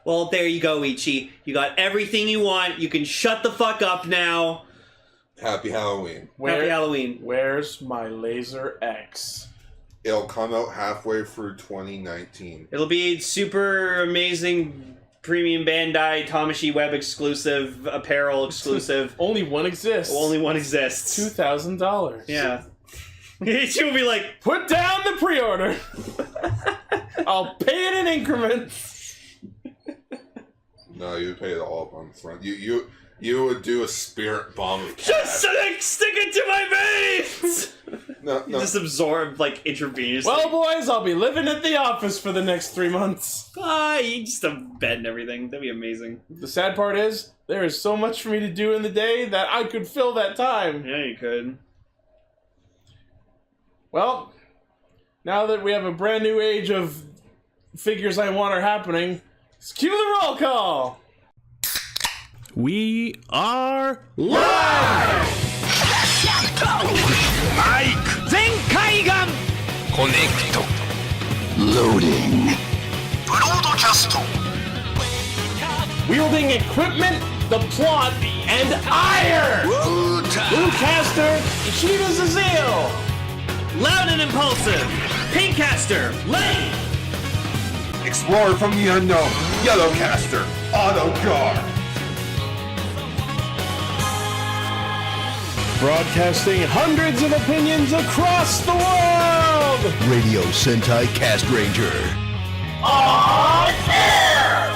Well, there you go, Ichi. You got everything you want. You can shut the fuck up now. Happy Halloween. Happy Halloween. Where's my Laser X? It'll come out halfway through 2019. It'll be super amazing premium Bandai Tamashii web exclusive, apparel exclusive. Only one exists. Only one exists. $2,000. Yeah. Ichi will be like, put down the pre-order. I'll pay it in increments. No, you pay it all up on front. You would do a spirit bomb of cash. just stick it to my veins! No. Just absorb, like, intravenously. Well, boys, I'll be living at the office for the next 3 months. You just have bed and everything. That'd be amazing. The sad part is, there is so much for me to do in the day that I could fill that time. Yeah, you could. Well, now that we have a brand new age of figures I want are happening, let's cue the roll call! We are live! Mike! Zenkaigan! Connect. Loading. Broadcast. Wielding equipment, the plot, and ire! Bluecaster, Ishida Zazil! Loud and impulsive! Pinkcaster! Lane! Explorer from the unknown. Yellowcaster. Autocar. Broadcasting hundreds of opinions across the world! Radio Sentai Castranger. On air!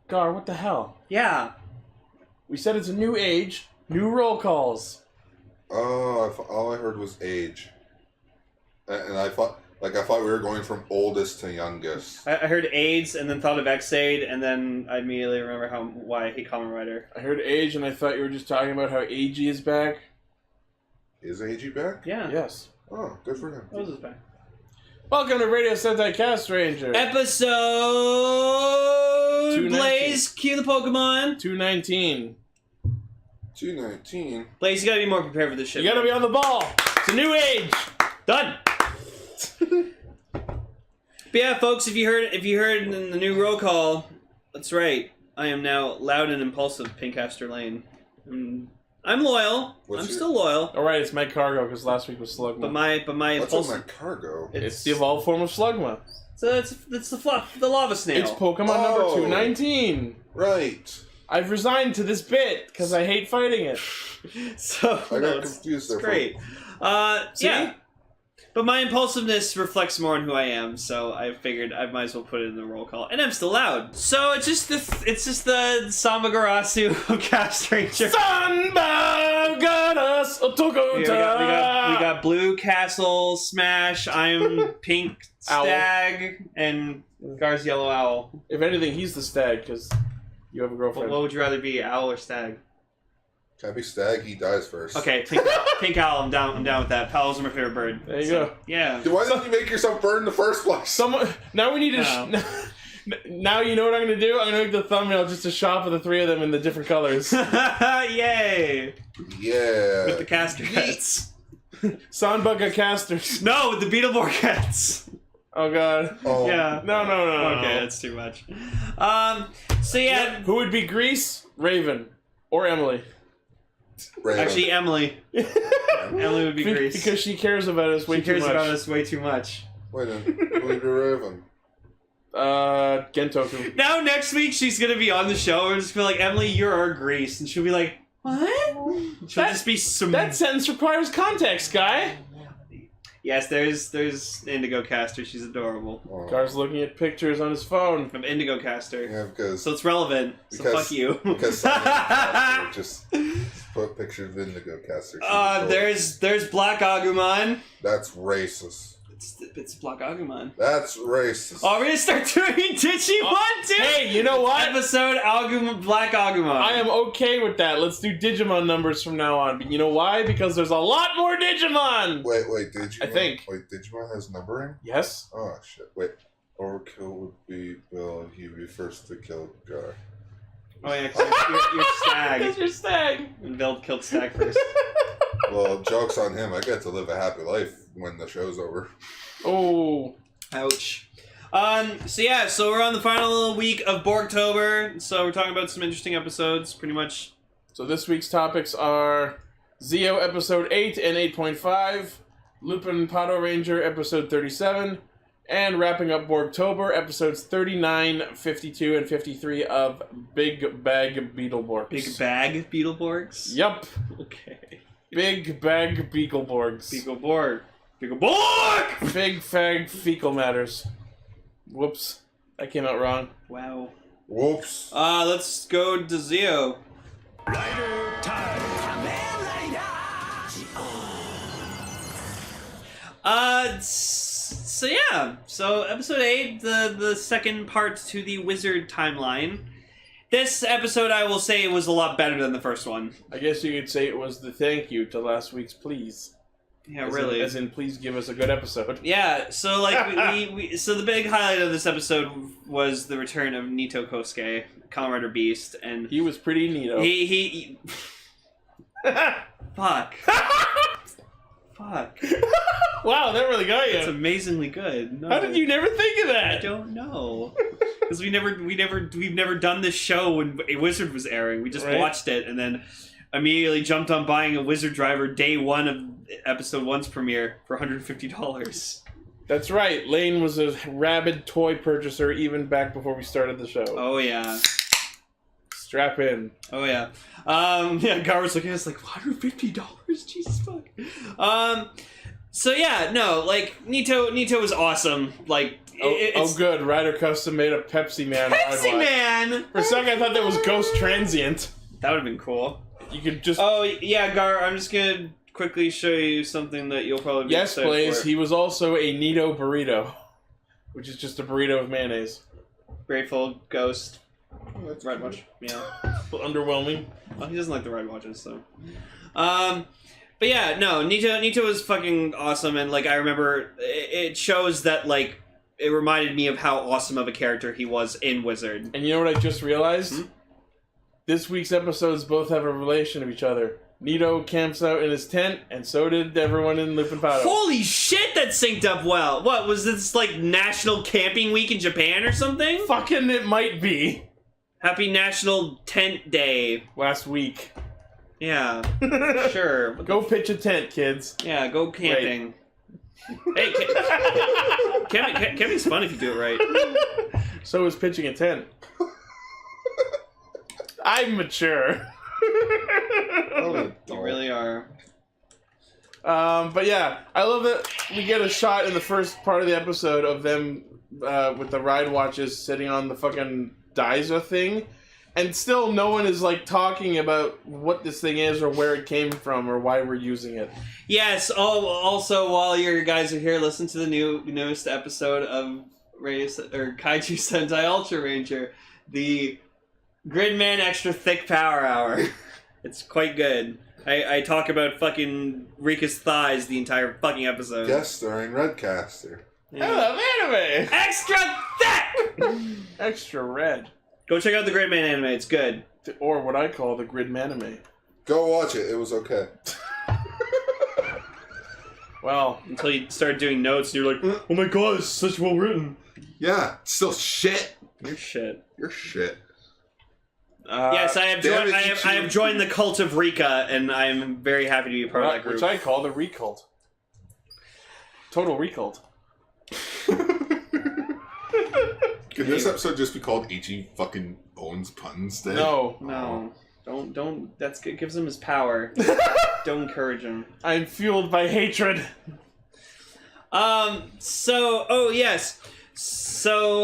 Gar, what the hell? Yeah. We said it's a new age, new roll calls. Oh, all I heard was age. And I thought we were going from oldest to youngest. I heard AIDS and then thought of X-Aid and then I immediately remember why I hate Kamen Rider. I heard age and I thought you were just talking about how AG is back. Is AG back? Yeah. Yes. Oh, good for him. Rose is back. Welcome to Radio Sentai Castranger. Episode... 219. Blaze, cue the Pokemon. 219. 219. Blaze, you gotta be more prepared for this shit. You gotta be on the ball. It's a new age. Done! But yeah, folks, if you heard in the new roll call, that's right. I am now loud and impulsive, Pinkcaster Lane. I'm loyal. I'm still loyal. All right, it's my cargo because last week was Slugma. But my What's impulsive. on my cargo? It's the evolved form of Slugma. So it's the lava snail. It's Pokemon number 219. Right. I've resigned to this bit because I hate fighting it. So I got confused there. It's great. See? Yeah. But my impulsiveness reflects more on who I am, so I figured I might as well put it in the roll call. And I'm still loud. So it's just the Samagarasu of Castranger. Sanbagaras Otokota! We got Blue Castle Smash, I'm Pink Stag, and Gar's Yellow Owl. If anything, he's the stag because you have a girlfriend. What would you rather be, Owl or Stag? Can't be stag, he dies first. Okay, Pink Owl, I'm down with that. Owls are my favorite bird. There you go. Yeah. Why didn't you make yourself burn in the first place? Now we need to... Now you know what I'm going to do? I'm going to make the thumbnail just a shot of the three of them in the different colors. Yay! Yeah. With the caster cats. Sanbugga casters. No, with the Beetleborg cats. Oh god. Oh. Yeah. No. Okay, that's too much. So yeah. Who would be Grease, Raven, or Emily? Raven. Actually, Emily. Emily would be Grease. Because she cares about us way too much. She cares about us way too much. Wait a minute. Who would be Raven? Gentoku. Now next week she's gonna be on the show and just be like, Emily, you're our Grease, and she'll be like, what? She'll just be some. That sentence requires context, guy. Yes, there's Indigo Caster. She's adorable. Oh. Gar's looking at pictures on his phone. From Indigo Caster. Yeah, because... So it's relevant. So fuck you. Because just put pictures of Indigo Caster. There's Black Agumon. That's racist. It's Black Agumon. That's racist. Oh, we're gonna start doing Digimon too? Hey, you know what? Episode Black Agumon. I am okay with that. Let's do Digimon numbers from now on. But you know why? Because there's a lot more Digimon! Wait, Digimon? I think. Wait, Digimon has numbering? Yes? Oh, shit. Wait. Overkill would be Bill. He'd be first to kill Gar. Oh yeah, cause you're Stag. Because you're Stag. And Bill killed Stag first. Well, joke's on him. I get to live a happy life when the show's over. Oh. Ouch. So we're on the final week of Borgtober, so we're talking about some interesting episodes, pretty much. So this week's topics are Zio episode 8 and 8.5, Lupin and Patranger episode 37, and wrapping up Borgtober episodes 39, 52, and 53 of Big Bag Beetleborgs. Big Bag Beetleborgs? Yup. Okay. Big Bag Beetleborgs. Beetleborg! Beetleborg! Big Fag Fecal Matters. Whoops. That came out wrong. Wow. Whoops. Let's go to Zio. Rider time. So episode 8, the second part to the Wizard timeline. This episode, I will say, was a lot better than the first one. I guess you could say it was the thank you to last week's please. Yeah, As really. as in, please give us a good episode. Yeah, so like so the big highlight of this episode was the return of Nito Kosuke, Kamen Rider Beast, and He was pretty neato. he fuck. Fuck. Wow, that really got you. It's amazingly good. No, How did you never think of I that? don't know. Because we've never done this show when a Wizard was airing. We just Right. watched it and then immediately jumped on buying a Wizard driver day one of episode 1's premiere for $150. That's right. Lane was a rabid toy purchaser even back before we started the show. Oh yeah. Strap in. Oh yeah. Gar was looking at us like $150? Jesus fuck. So yeah, no, like Nito was awesome. Like it's Good. Ryder Custom made a Pepsi Man. Pepsi ride watch. Man. For a second, I thought that was Ghost Transient. That would have been cool. You could just. Oh yeah, Gar, I'm just gonna quickly show you something that you'll probably be Yes, excited please. for. He was also a Nito burrito, which is just a burrito with mayonnaise. Grateful Ghost. Oh, that's Red cool. Watch. Yeah. Underwhelming. Well, he doesn't like the Red Watches, so. But yeah, no, Nito was fucking awesome, and like I remember, it shows that like it reminded me of how awesome of a character he was in Wizard. And you know what I just realized? Hmm? This week's episodes both have a relation to each other. Nito camps out in his tent, and so did everyone in Lupin Patos. Holy shit, that synced up well. What was this, like National Camping Week in Japan or something? Fucking it might be. Happy National Tent Day. Last week. Yeah, sure. Go pitch a tent, kids. Yeah, go camping. Hey, camping's fun if you do it right. So is pitching a tent. I'm mature. Oh, You really are. But yeah, I love that we get a shot in the first part of the episode of them with the ride watches sitting on the fucking Daiza thing, and still no one is like talking about what this thing is or where it came from or why we're using it. Yes. Oh, also, while you guys are here, listen to the newest episode of Kaitou Sentai Ultra Ranger, the Gridman Extra Thick Power Hour. It's quite good. I talk about fucking Rika's thighs the entire fucking episode. Guest starring Redcaster. Yeah. Hello, anime! Extra thick! Extra red. Go check out the Gridman anime. It's good. Or what I call the Gridmanime. Go watch it. It was okay. Well, Until you start doing notes and you're like, oh my god, it's such well written. Yeah, it's still shit. You're shit. You're shit. Yes, I have damn joined. it, I have joined the cult of Rika, and I am very happy to be a part of that group. which I call the recult. Total recult. Can this episode just be called Ichi fucking owns puns day? No. No, don't. That's it gives him his power. Don't encourage him. I'm fueled by hatred. Oh yes. So,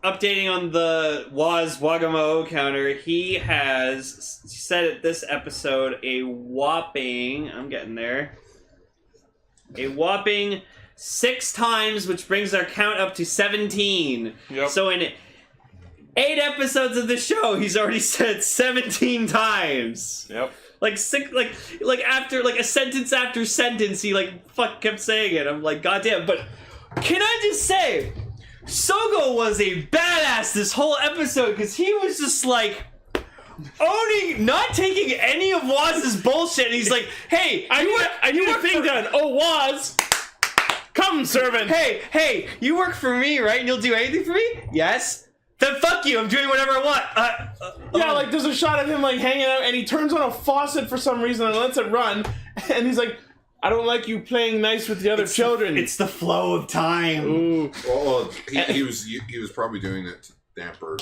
updating on the Wagamo counter, he has said at this episode a whopping, I'm getting there, a whopping 6 times, which brings our count up to 17. Yep. So in 8 episodes of the show, he's already said 17 times. Yep. Like after a sentence after sentence, he kept saying it. I'm like, goddamn. But can I just say, Sougo was a badass this whole episode because he was just like owning, not taking any of Waz's bullshit. And he's like, hey, I need a thing done. Oh, Waz, come Come, servant! Hey, you work for me, right? And you'll do anything for me? Yes. Then fuck you, I'm doing whatever I want. Yeah, like, there's a shot of him, like, hanging out, and he turns on a faucet for some reason and lets it run, and he's like, I don't like you playing nice with the other children. It's the flow of time. Ooh. Well, he was probably doing it to damper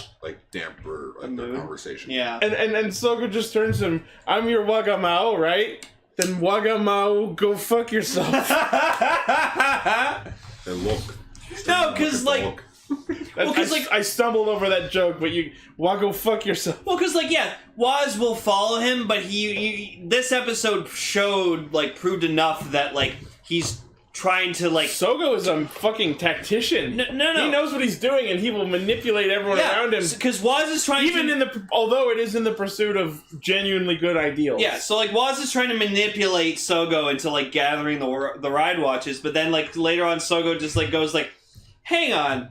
their conversation. Yeah. And Sougo just turns to him, I'm your Wagamao, right? Then Wagamao, go fuck yourself. And look. No, because, like... Well, because I stumbled over that joke, but go fuck yourself. Well, because, like, yeah, Waz will follow him, but this episode proved enough that, like, he's trying to, like... Sougo is a fucking tactician. No. He knows what he's doing, and he will manipulate everyone around him. Because Waz is trying although it is in the pursuit of genuinely good ideals. Yeah, so, like, Waz is trying to manipulate Sougo into, like, gathering the ride watches, but then, like, later on, Sougo just, like, goes, like, hang on.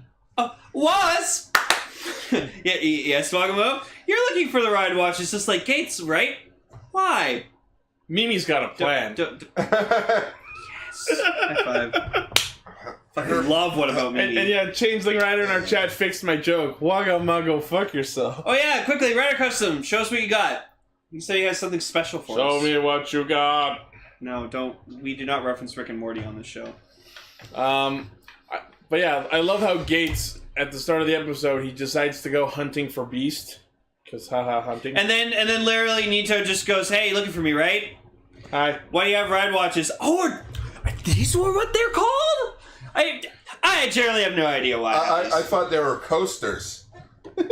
Waz! Yes, Wagamo? You're looking for the ride watch. It's just like Gates, right? Why? Mimi's got a plan. Yes. High five. Fucking love What About Mimi. And yeah, Changeling Rider in our chat fixed my joke. Wagamo, go fuck yourself. Oh yeah, quickly, Rider Custom, show us what you got. You say he has something special for us. Show me what you got. No, don't. We do not reference Rick and Morty on this show. But yeah, I love how Gates, at the start of the episode, he decides to go hunting for Beast. Because haha, hunting. And then literally Nito just goes, hey, looking for me, right? Hi. Why do you have ride watches? Oh, are these what they're called? I generally have no idea why. I thought they were coasters.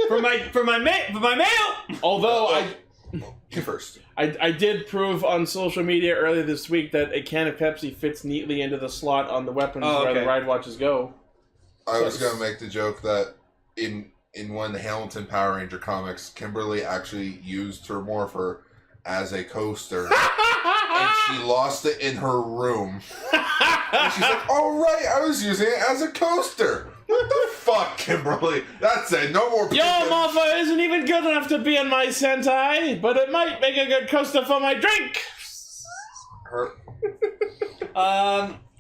for my mail. Although You first. I did prove on social media earlier this week that a can of Pepsi fits neatly into the slot on the weapons where the ride watches go. I was going to make the joke that in one of the Hamilton Power Ranger comics, Kimberly actually used her morpher as a coaster, and she lost it in her room. And she's like, "Oh right, I was using it as a coaster." What the fuck, Kimberly? That's it. No more. Your morpher isn't even good enough to be in my Sentai, but it might make a good coaster for my drink.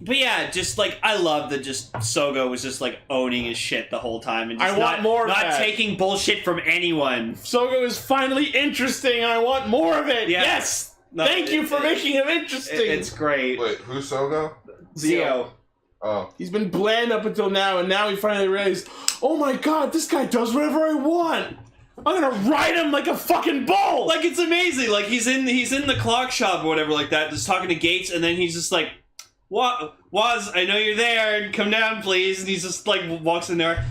But yeah, just like I love that. Just Sougo was just like owning his shit the whole time, and just I want more of not that. taking bullshit from anyone. Sougo is finally interesting, and I want more of it. Yeah. Yes, No, thank you for making him interesting. It's great. Wait, who's Sougo? Zio. Oh, He's been bland up until now, and now he finally realized, oh my god, this guy does whatever I want. I'm gonna ride him like a fucking bull. Like it's amazing. Like he's in the clock shop or whatever like that, just talking to Gates, and then he's just like, "What, Waz? I know you're there. Come down, please." And he's just like walks in there.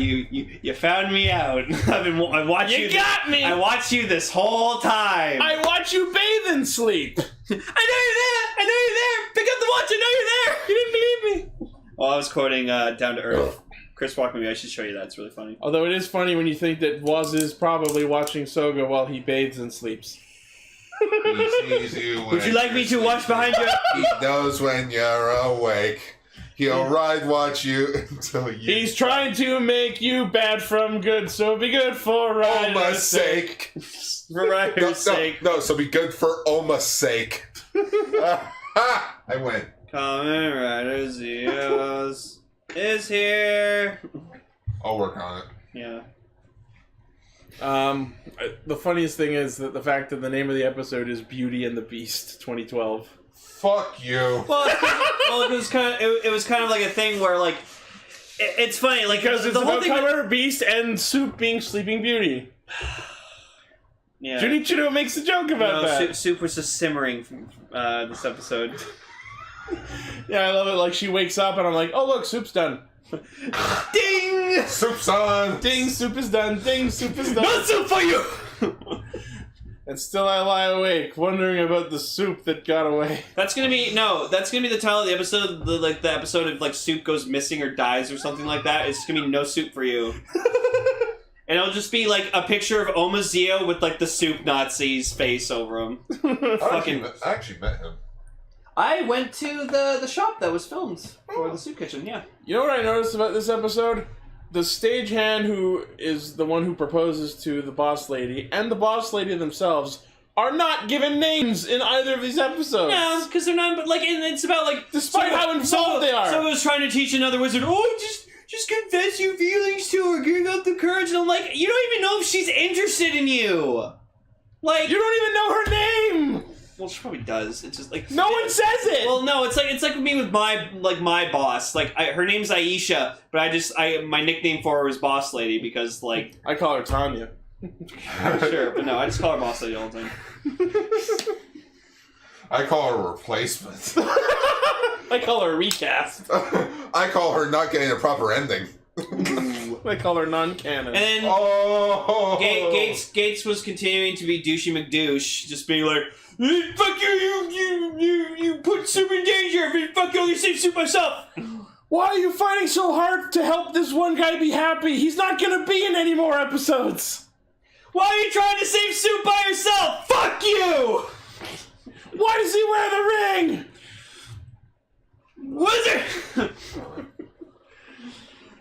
You found me out. I watched you. You got me. I watched you this whole time. I watch you bathe and sleep. I know you're there. Pick up the watch. I know you're there. You didn't believe me. Oh, I was quoting Down to Earth. Chris walked me. I should show you that. It's really funny. Although it is funny when you think that Waz is probably watching Sougo while he bathes and sleeps. Would you like me to watch behind you? He knows when you're awake. He'll ride watch you until you... He's trying to make you bad from good, so be good for Ryder's sake. For Ryder's sake. No, so be good for Oma's sake. I win. Kamen Rider Zeus is here. I'll work on it. Yeah. The funniest thing is that the fact that the name of the episode is Beauty and the Beast 2012. Fuck you. Well, it was kind of like a thing where like it's funny like Because it's the whole about thing. Kamen Rider Beast and Soup being Sleeping Beauty. Yeah. Junichiro makes a joke about that. Soup was just simmering from this episode. Yeah, I love it. Like she wakes up and I'm like, oh look, Soup's done. Ding! Soup's on. Ding, Soup is done. Ding, Soup is done. No soup for you. And still I lie awake, wondering about the soup that got away. That's gonna be the title of the episode. The episode of like Soup goes missing or dies or something like that. It's gonna be No Soup for You. And it'll just be like a picture of Omazeo with like the Soup Nazi's face over him. I actually met him. I went to the shop that was filmed for the Soup Kitchen, yeah. You know what I noticed about this episode? The stagehand who is the one who proposes to the boss lady and the boss lady themselves are not given names in either of these episodes. No, because they're not. But like, and it's about like Despite how involved they are. So I was trying to teach another wizard. Oh, just confess your feelings to her. Give up the courage. And I'm like, you don't even know if she's interested in you. Like, You don't even know her name. well, she probably does. It's just like No one says it. Well, no, it's like me with my boss. Like, her name's Aisha, but my nickname for her was Boss Lady because like I call her Tanya. sure, but no, I just call her Boss Lady all the time. I call her replacement. I call her recast. I call her not getting a proper ending. I call her non-canon. And then Oh, Gates was continuing to be douchey McDouche, just being like, "Fuck you put Soup in danger. Fuck you, only save Soup myself." Why are you fighting so hard to help this one guy be happy? He's not gonna be in any more episodes. Why are you trying to save Soup by yourself? Fuck you! Why does he wear the ring? Wizard!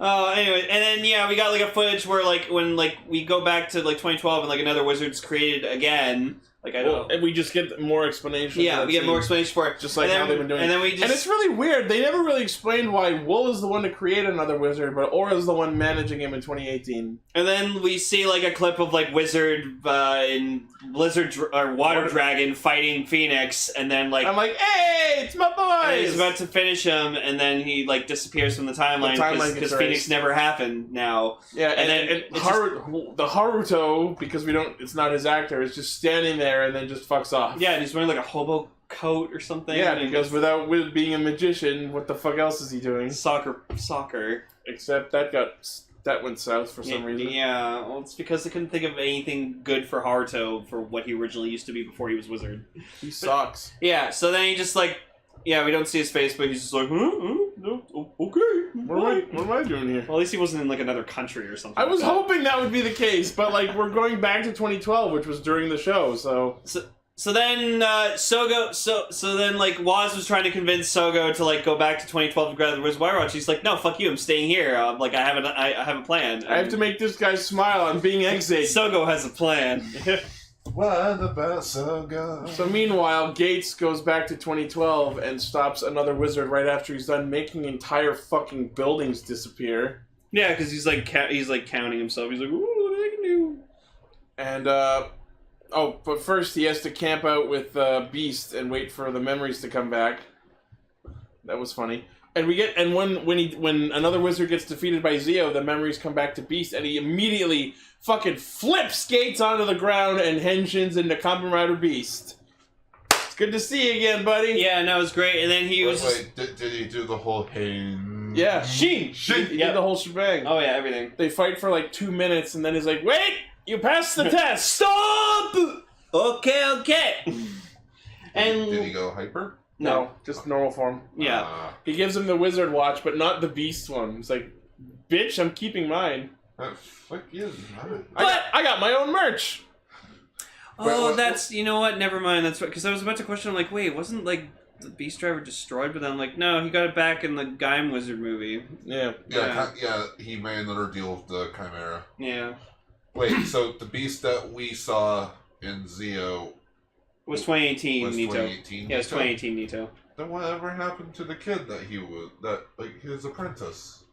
Anyway, and then yeah, we got like a footage where like when like we go back to like 2012 and like another wizard's created again. Like I don't. And we just get more explanation. Yeah, we get more explanation for it, just like how they've been doing. And then we just. And it's really weird. They never really explained why Wool is the one to create another wizard, but Aura is the one managing him in 2018. And then we see like a clip of like Wizard in Blizzard or Water Dragon fighting Phoenix, and then like I'm like, hey, it's my boy. he's about to finish him, and then he like disappears from the timeline because Phoenix never happened now. Yeah, and then the Haruto, because it's not his actor, is just standing there and then just fucks off. Yeah, and he's wearing like a hobo coat or something. Yeah, because without being a magician, what the fuck else is he doing? Soccer. Except that went south for some reason. Yeah, well, it's because they couldn't think of anything good for Haruto for what he originally used to be before he was wizard. He sucks. Yeah, so then he just like, yeah, we don't see his face, but he's just like, no, okay. What am I doing here? Well, at least he wasn't in like another country or something. I was hoping that would be the case, but like we're going back to 2012, which was during the show, so. So then Sougo, so then like Waz was trying to convince Sougo to like go back to 2012 to grab the Wizard Wire Watch. He's like, no, fuck you, I'm staying here. Like I have a plan. I have to make this guy smile. I'm being exit. Sougo has a plan. what about Sougo? So meanwhile, Gates goes back to 2012 and stops another wizard right after he's done making entire fucking buildings disappear. Yeah, because he's like counting himself. He's like, ooh, what I can do. And but first he has to camp out with Beast and wait for the memories to come back. That was funny. And when another wizard gets defeated by Zeo, the memories come back to Beast, and he immediately fucking flips Gates onto the ground and henshins into Kamen Rider Beast. It's good to see you again, buddy. Yeah, no, it was great. And then he was. Wait, did he do the whole hey? Yeah, Shin. He did the whole shebang. Oh yeah, everything. They fight for like 2 minutes, and then he's like, "Wait, you passed the test. Stop. Okay. And Did he go hyper? No, just normal form. Yeah. He gives him the wizard watch, but not the beast one. He's like, bitch, I'm keeping mine. Fuck you. I got my own merch. Oh, Wait, that's, you know what, never mind, that's right, because I was about to question, I'm like, wait, wasn't, like, the Beast Driver destroyed, but then I'm like, no, he got it back in the Gaim Wizard movie. Yeah. Yeah, he made another deal with the Chimera. Yeah. Wait, so the Beast that we saw in Zeo Was 2018 was Nito. 2018 Yeah, it was 2018 Nito. Then whatever happened to the kid his apprentice?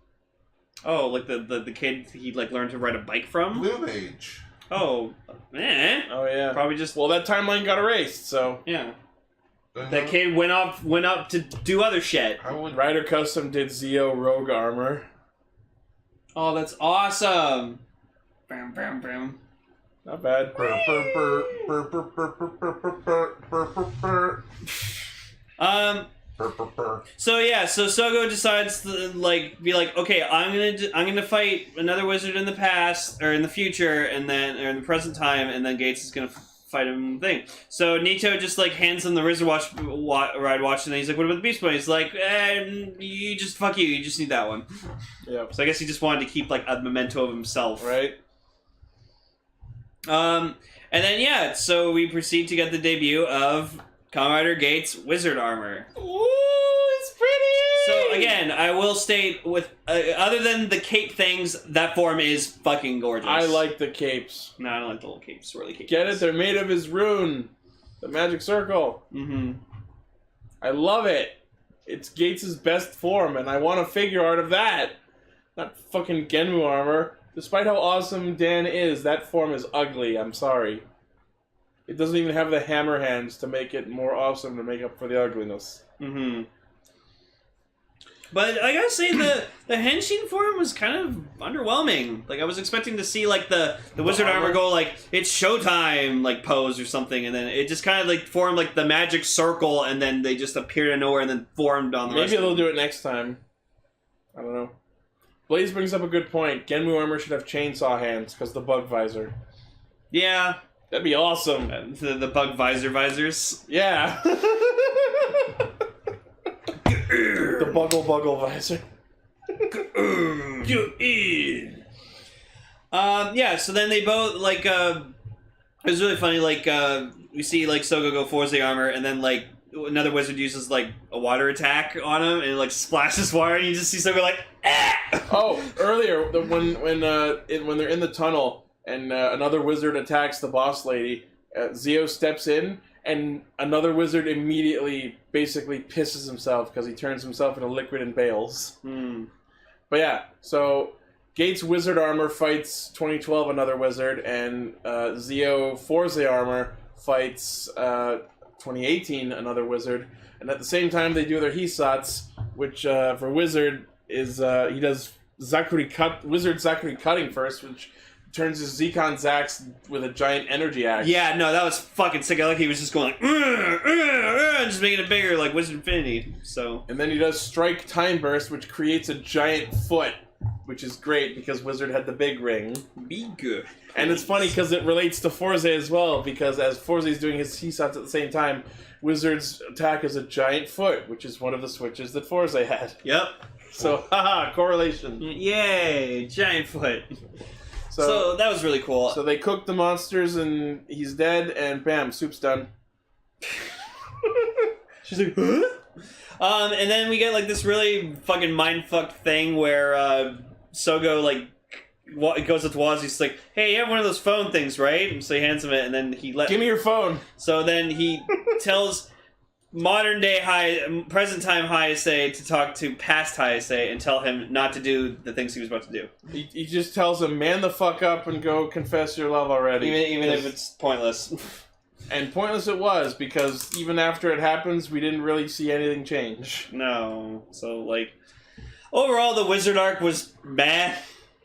Oh, like the kid he, like, learned to ride a bike from? Blue Mage. Oh, Oh, yeah. Probably just, Well, that timeline got erased, so. yeah. That kid went up to do other shit. Rider Custom did Zeo Rogue Armor. Oh, that's awesome. Bam, bam, bam. Not bad. So yeah, so Sougo decides to be like, okay, I'm gonna fight another wizard in the past or in the future, and then or in the present time, and then Gates is gonna fight him. Thing. So Nito just like hands him the wizard ride watch, and then he's like, what about the Beast Boy? He's like, you just fuck you. You just need that one. Yeah. So I guess he just wanted to keep like a memento of himself, Right. And then yeah, so we proceed to get the debut of Kamen Rider Gates Wizard Armor. Ooh, it's pretty! So Again, I will state with other than the cape things, that form is fucking gorgeous. I like the capes. No, I don't like the little capes. Swirly capes. Get it? They're made of his rune. The magic circle. Mm-hmm. I love it. It's Gates' best form, and I want a figure art of that. Not fucking Genmu armor. Despite how awesome Dan is, that form is ugly. I'm sorry. It doesn't even have the hammer hands to make it more awesome to make up for the ugliness. Mm-hmm. But I gotta say, the Henshin form was kind of underwhelming. Like, I was expecting to see, like, the wizard armor go, like, it's showtime, like, pose or something, and then it just kind of, like, formed, like, the magic circle, and then they just appeared out of nowhere and then formed on the Maybe rest of they'll them. do it next time. I don't know. Blaze brings up a good point. Genmu armor should have chainsaw hands, because the bug visor. Yeah. That'd be awesome. The bug visors. Yeah. The buggle visor. You in. Yeah, so then they both, like, it was really funny, like, we see, like, Sougo go Forza armor, and then, like, another wizard uses, like, a water attack on him, and it, like, splashes water, and you just see Sougo, like, ah! Oh, earlier, when they're in the tunnel, and another wizard attacks the boss lady, Zio steps in, and another wizard immediately basically pisses himself because he turns himself into liquid and bails. But yeah, so Gates wizard armor fights 2012 another wizard, and Zio Forza armor fights 2018 another wizard. And at the same time, they do their Hisatsu, which for wizard is he does wizard Zakuri cutting first, which turns his Zekon Zax with a giant energy axe. Yeah, no, that was fucking sick. I like he was just going like, just making it bigger, like Wizard Infinity. So, and then he does Strike Time Burst, which creates a giant foot, which is great because Wizard had the big ring. Be good. And it's funny because it relates to Forza as well, because as Forza is doing his Hisatsu at the same time, Wizard's attack is a giant foot, which is one of the switches that Forza had. Yep. So, haha, correlation. Yay, giant foot. So that was really cool. So they cook the monsters and he's dead, and bam, soup's done. She's like, huh? And then we get like this really fucking mindfucked thing where Sougo like goes up to Waz. He's like, "Hey, you have one of those phone things, right?" And so he hands him it, and then give me your phone. So then he tells modern day present time Hayase to talk to past Hayase and tell him not to do the things he was about to do. He just tells him, man the fuck up and go confess your love already. Even if it's pointless. And pointless it was, because even after it happens, we didn't really see anything change. No. So, like, overall the wizard arc was meh.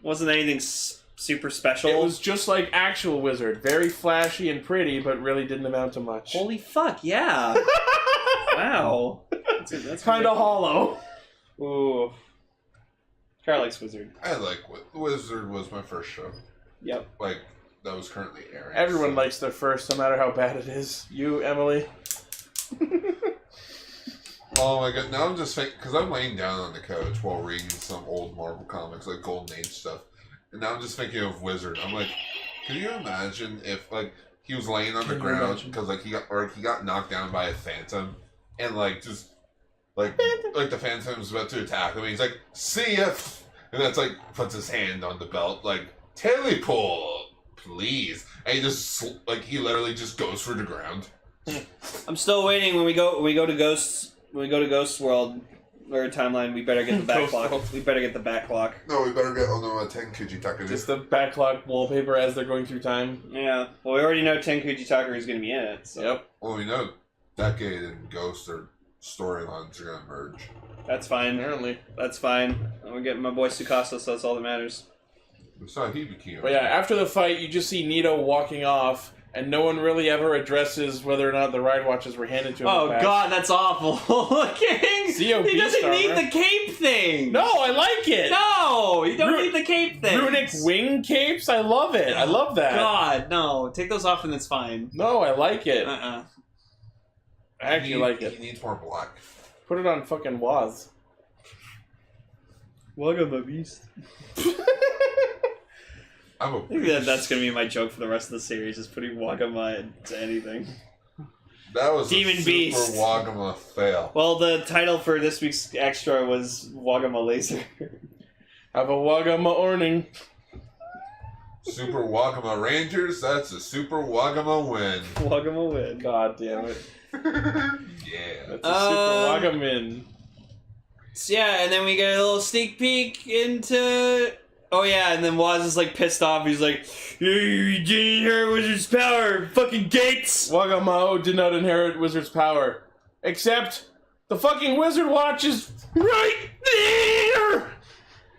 Wasn't anything super special. It was just like actual Wizard. Very flashy and pretty, but really didn't amount to much. Holy fuck, yeah. Wow. That's kind of hollow. Ooh. Carl likes Wizard. I like Wizard was my first show. Yep. Like, that was currently airing. Everyone likes their first, no matter how bad it is. You, Emily? Oh my god, now I'm just thinking, because I'm laying down on the couch while reading some old Marvel comics, like Golden Age stuff, and now I'm just thinking of Wizard. I'm like, can you imagine if, like, he was laying on the ground, because, like, he got knocked down by a phantom, and, like, just, like the phantom's about to attack him, and he's like, see ya! And that's, like, puts his hand on the belt, like, teleport, please. And he just, like, he literally just goes for the ground. I'm still waiting when we go to Ghosts. When we go to Ghost World or Timeline, we better get the back clock. We better get the back clock. No, we better get on the Tenkuji Taka. Just the backlog wallpaper as they're going through time. Yeah. Well, we already know Tenkuji Taka is going to be in it. So. Yep. Well, we know Decade and Ghost are storylines are going to merge. That's fine. Apparently. That's fine. I'm getting my boy Tsukasa, so that's all that matters. It's not Hibiki. But yeah, after the fight, you just see Nito walking off, and no one really ever addresses whether or not the ride watches were handed to him. Oh god, that's awful looking. He doesn't need the cape thing. No, I like it. No, you don't need the cape thing. Runic wing capes, I love it. I love that. God, no, take those off and it's fine. No, I like it. I actually like it. He needs more black. Put it on fucking Waz. Welcome, my beast. I'm a I think that's going to be my joke for the rest of the series, is putting Wakama into anything. That was Demon a super Beast. Wagama fail. Well, the title for this week's extra was Wagama Laser. Have a Wagama Orning. Super Wagama Rangers, that's a Super Wagama win. Wagama win. God damn it. Yeah. That's a Super Wagamin. So yeah, and then we get a little sneak peek into... Oh yeah, and then Waz is like pissed off. He's like, you didn't inherit Wizard's power, fucking Gates! Wagamao did not inherit Wizard's power. Except, the fucking Wizard Watch is right there!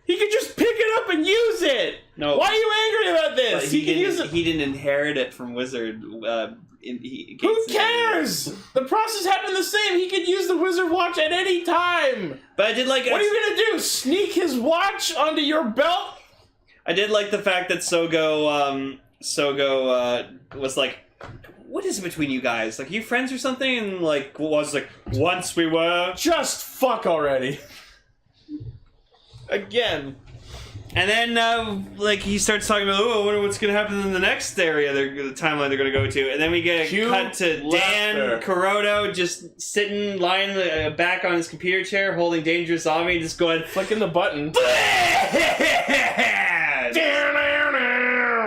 He could just pick it up and use it! No. Why are you angry about this? But He can use it. He didn't inherit it from Wizard. Who Gates cares? The process happened the same. He could use the Wizard Watch at any time. But I did like... What are you gonna do? Sneak his watch onto your belt? I did like the fact that Sougo was like, what is it between you guys? Like, are you friends or something? And like, was like, once we were. Just fuck already. Again. And then, like, he starts talking about, oh, I wonder what's going to happen in the next area, the timeline they're going to go to. And then we get a Cue cut to Dan laughter. Kuroda just sitting, lying back on his computer chair, holding Dangerous Zombie, just going, Flicking the button.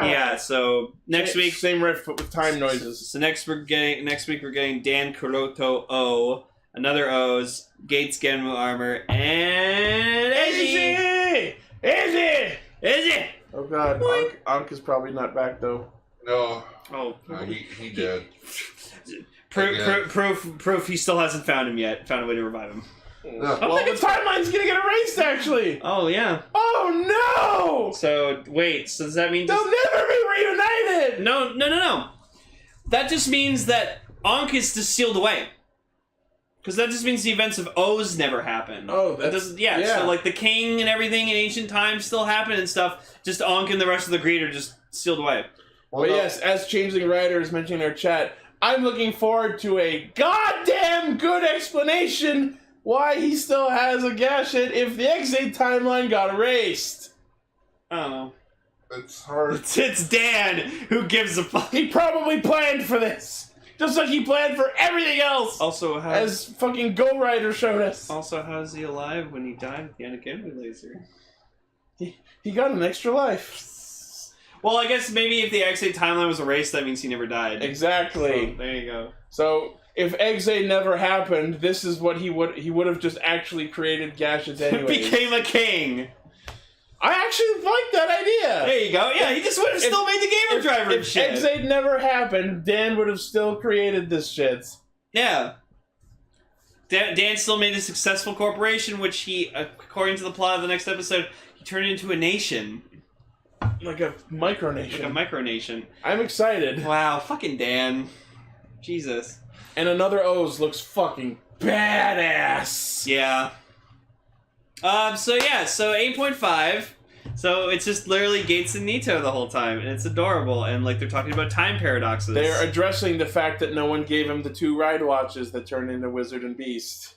Yeah, so next week... Same riff, but with time noises. So next week we're getting Dan Kuroto O, another O's, Gates Genmu armor, and Eiji! Eiji! Oh god, Ankh is probably not back though. No. Oh, He did. proof he still hasn't found him yet. Found a way to revive him. No. Well, the timeline's gonna get erased actually! Oh, yeah. Oh no! So, wait, so does that mean... They'll never be reunited! No. That just means that Ankh is just sealed away. Because that just means the events of O's never happen. Oh, that doesn't... Yeah, so like the king and everything in ancient times still happen and stuff. Just Ankh and the rest of the greed are just sealed away. Well, yes, as Changeling Rider is mentioning in our chat, I'm looking forward to a goddamn good explanation why he still has a Gashet if the X8 timeline got erased. I don't know. It's hard. It's Dan who gives a fuck. He probably planned for this. Just like he planned for everything else. Also, as fucking Go Rider showed us. Also, how is he alive when he died with the Anakin laser? He got an extra life. Well, I guess maybe if the X8 timeline was erased, that means he never died. Exactly. So, there you go. So if X8 never happened, this is what he would have just actually created Gashets anyway. Became a king. I actually like that idea. There you go. Yeah, he just would have still made the gamer driver and shit. If X8 never happened, Dan would have still created this shit. Yeah. Dan still made a successful corporation, which he, according to the plot of the next episode, he turned into a nation. Like a micronation. Like a micronation. I'm excited. Wow, fucking Dan. Jesus. And another O's looks fucking badass. Yeah. So 8.5. So it's just literally Gates and Nito the whole time, and it's adorable, and like they're talking about time paradoxes. They're addressing the fact that no one gave him the 2 ride watches that turned into Wizard and Beast.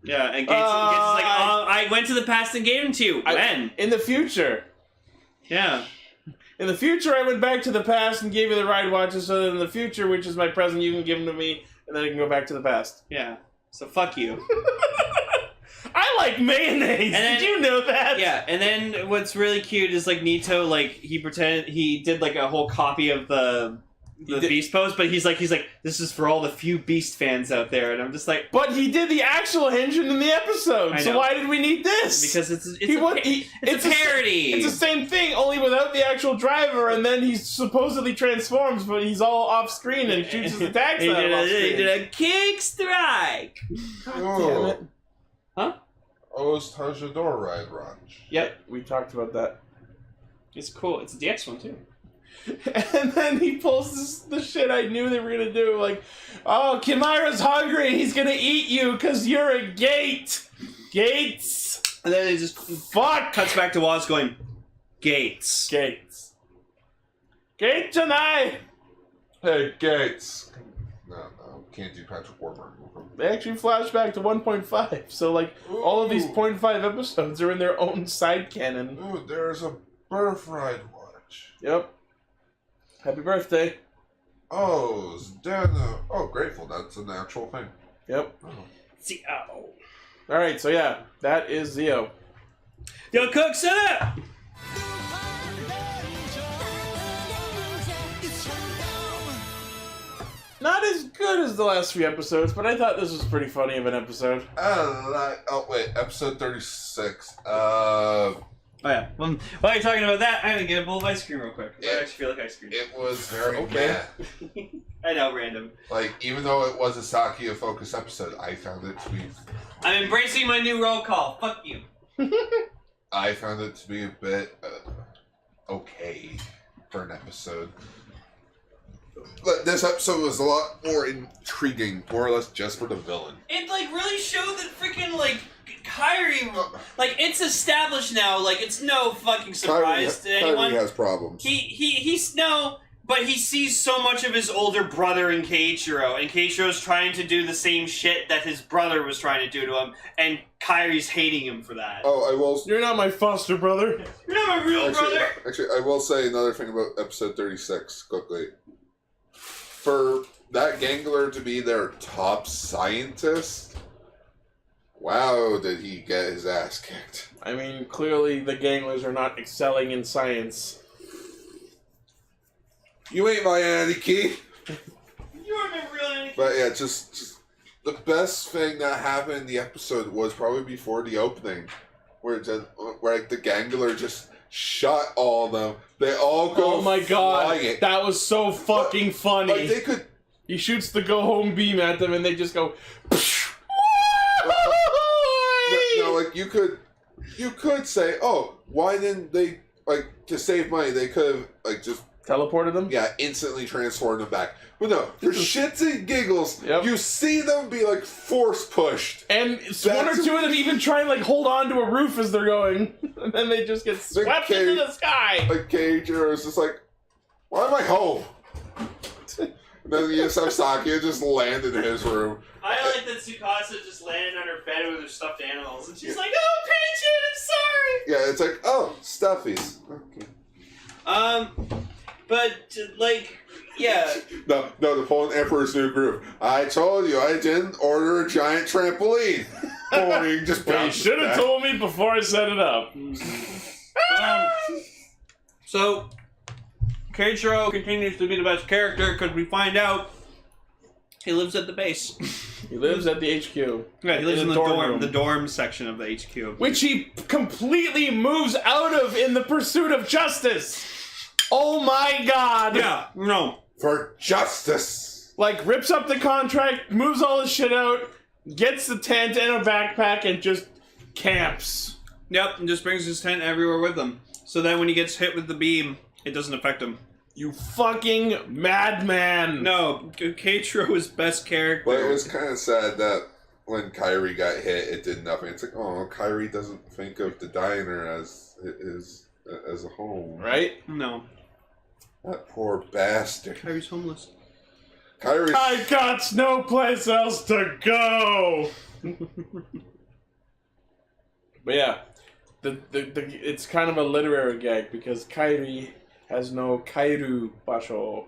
Yeah, and Gates is like, I went to the past and gave them to you. When? In the future. Yeah. In the future, I went back to the past and gave you the ride watches, so that in the future, which is my present, you can give them to me, and then I can go back to the past. Yeah. So fuck you. I like mayonnaise. Then, did you know that? Yeah, and then what's really cute is like Nito, like he did like a whole copy of the Beast pose, but he's like, this is for all the few Beast fans out there, and I'm just like, but he did the actual engine in the episode, so why did we need this? Because it's a parody. It's the same thing, only without the actual driver, and then he supposedly transforms, but he's all off screen and shoots his attacks out off screen. He did a kick strike. God damn it. Huh? O's Tajador ride ranch. Yep, we talked about that. It's cool. It's a DX one too. And then he pulls the shit I knew they were gonna do, like, oh, Kimira's hungry, he's gonna eat you because you're a gate! Gates! And then it just cuts back to Woz going, Gates. Gates. Gate tonight! Hey, Gates. No, can't do Patrick Warburton. They actually flash back to 1.5, so like, all of these 0.5 episodes are in their own side canon. Ooh, there's a birthright watch. Yep. Happy birthday. Oh, Zdeno. Oh, grateful. That's an actual thing. Yep. Oh. Zio. Alright, so yeah, that is Zio. Yo, Cook, set up! Not as good as the last few episodes, but I thought this was pretty funny of an episode. Oh, wait. Episode 36. Oh, yeah. Well, while you're talking about that, I'm going to get a bowl of ice cream real quick. I actually feel like ice cream. It was very Okay. mad. I know, random. Like, even though it was a Sakia-focused episode, I found it to be... I'm embracing my new roll call. Fuck you. I found it to be a bit okay for an episode. But this episode was a lot more intriguing, more or less just for the villain. It, like, really showed that freaking, like, Kyrie, like, it's established now, like, it's no fucking surprise to anyone. Kyrie has problems. He's no, but he sees so much of his older brother in Keiichiro, and Keiichiro's trying to do the same shit that his brother was trying to do to him, and Kyrie's hating him for that. Oh, I will... You're not my foster brother. You're not my real brother! Actually, I will say another thing about episode 36, quickly. For that Gangler to be their top scientist, wow, did he get his ass kicked. I mean, clearly the Ganglers are not excelling in science. You ain't my Aniki. You are my real Annie. But yeah, just the best thing that happened in the episode was probably before the opening, where like the Gangler just shot all of them. They all go. Oh my god, flying. that was so fucking funny. Like they could. He shoots the go home beam at them, and they just go. No, like you could say, oh, why didn't they, like, to save money, they could have, like, just Teleported them? yeah, instantly transformed them back. But no, for shits and giggles, Yep. you see them be like force pushed. And one or two of them even try and like hold on to a roof as they're going, and then they just get swept into the sky. Like Cager is just like, why am I home? And then you just have Sakia just land in his room. I like that Tsukasa just landed on her bed with her stuffed animals, and she's like, "Oh, Pigeon, I'm sorry." Yeah, it's like, oh, stuffies. Okay. But like, yeah. No, the Poland Emperor's new groove. I told you I didn't order a giant trampoline. Boing, just You should have told me before I set it up. So, Keiichiro continues to be the best character because we find out he lives at the base. He lives at the HQ. Yeah, he lives in the room. the dorm section of the HQ. Which he completely moves out of in the pursuit of justice. Oh my god! Yeah, no. For justice. Like, rips up the contract, moves all his shit out, gets the tent and a backpack, and just camps. Yep, and just brings his tent everywhere with him. So then when he gets hit with the beam, it doesn't affect him. You fucking madman! No, Keiichiro is best character. But it was kind of sad that when Kyrie got hit, it did nothing. It's like, oh, Kyrie doesn't think of the diner as a home. Right? No. That poor bastard. Kyrie's homeless. Kyrie. I got no place else to go! But yeah, it's kind of a literary gag because Kyrie has no Kairu basho.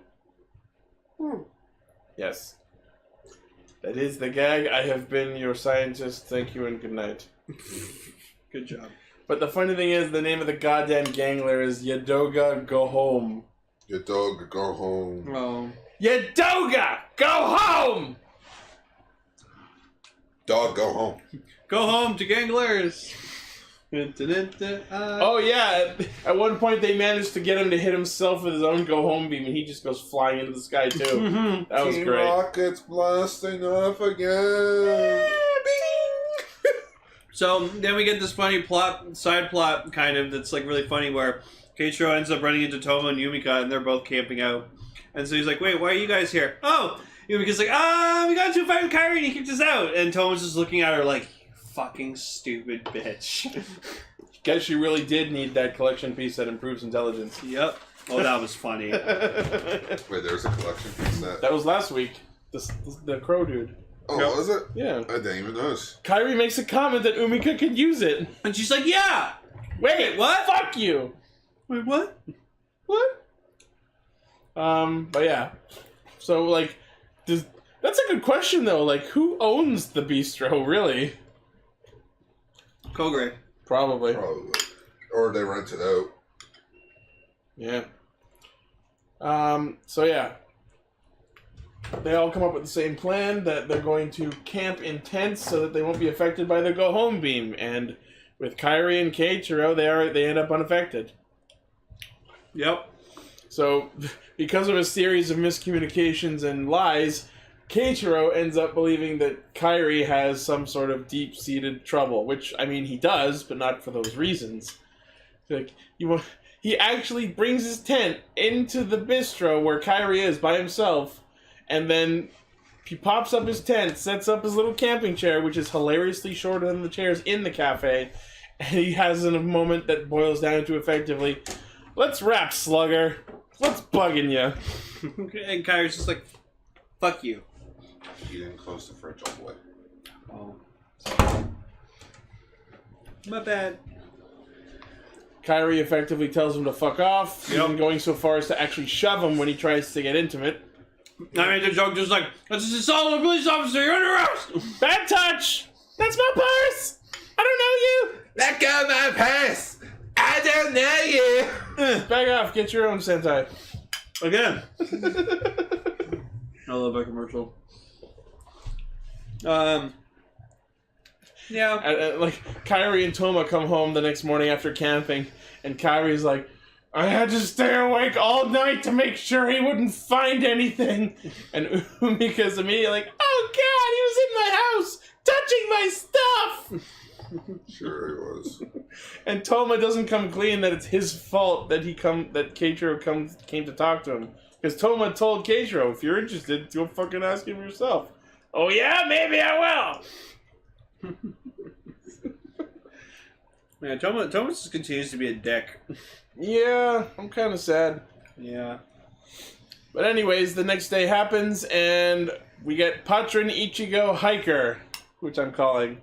Yes. That is the gag. I have been your scientist. Thank you and good night. Good job. But the funny thing is, the name of the goddamn gangler is Yadoga Go Home. Your dog, go home. Oh. Yadoga! Go home! Dog, go home. Go home to Ganglers! Oh yeah, at one point they managed to get him to hit himself with his own go home beam, and he just goes flying into the sky too. That was Team great. Rocket's blasting off again. So then we get this funny side plot, kind of, that's like really funny, where Keiichiro ends up running into Tomo and Yumika, and they're both camping out. And so he's like, wait, why are you guys here? Oh! Yumika's like, we got into a fight with Kyrie and he kicked us out. And Tomo's just looking at her like, you fucking stupid bitch. Guess she really did need that collection piece that improves intelligence. Yep. Oh, that was funny. Wait, there's a collection piece That was last week. The crow dude. Oh, Yep. was it? Yeah. I didn't even notice. Kyrie makes a comment that Umika could use it. And she's like, yeah! Wait, what? Fuck you! Wait, what? What? But yeah. So, like, that's a good question, though. Like, who owns the bistro, really? Kogre. Probably. Or they rent it out. Yeah. So, yeah. They all come up with the same plan, that they're going to camp in tents so that they won't be affected by the go-home beam. And with Kairi and Keiichiro, they end up unaffected. Yep. So, because of a series of miscommunications and lies, Keiichiro ends up believing that Kairi has some sort of deep-seated trouble, which, I mean, he does, but not for those reasons. Like, he actually brings his tent into the bistro where Kairi is by himself, and then he pops up his tent, sets up his little camping chair, which is hilariously shorter than the chairs in the cafe, and he has a moment that boils down to effectively, "Let's wrap, slugger. What's bugging you?" And Kairi's just like, "Fuck you." You didn't close the fridge all the way. Oh. My bad. Kairi effectively tells him to fuck off, even going so far as to actually shove him when he tries to get intimate. I made the joke just like, "This is a solid police officer, you're under arrest!" Bad touch! That's my purse! I don't know you! Let go of my purse! I don't know you! Back off, get your own Sentai. Again. I love that commercial. Yeah. Like, Kairi and Toma come home the next morning after camping, and Kairi's like, "I had to stay awake all night to make sure he wouldn't find anything." And Umika's immediately like, "Oh god, he was in my house, touching my stuff!" Sure he was. And Toma doesn't come clean that it's his fault that Keiichiro came to talk to him. Because Toma told Keiichiro, "If you're interested, go fucking ask him yourself." "Oh yeah, maybe I will." Man, Toma just continues to be a dick. Yeah, I'm kind of sad. Yeah. But anyways, the next day happens, and we get PatrenIchigoHiker, which I'm calling.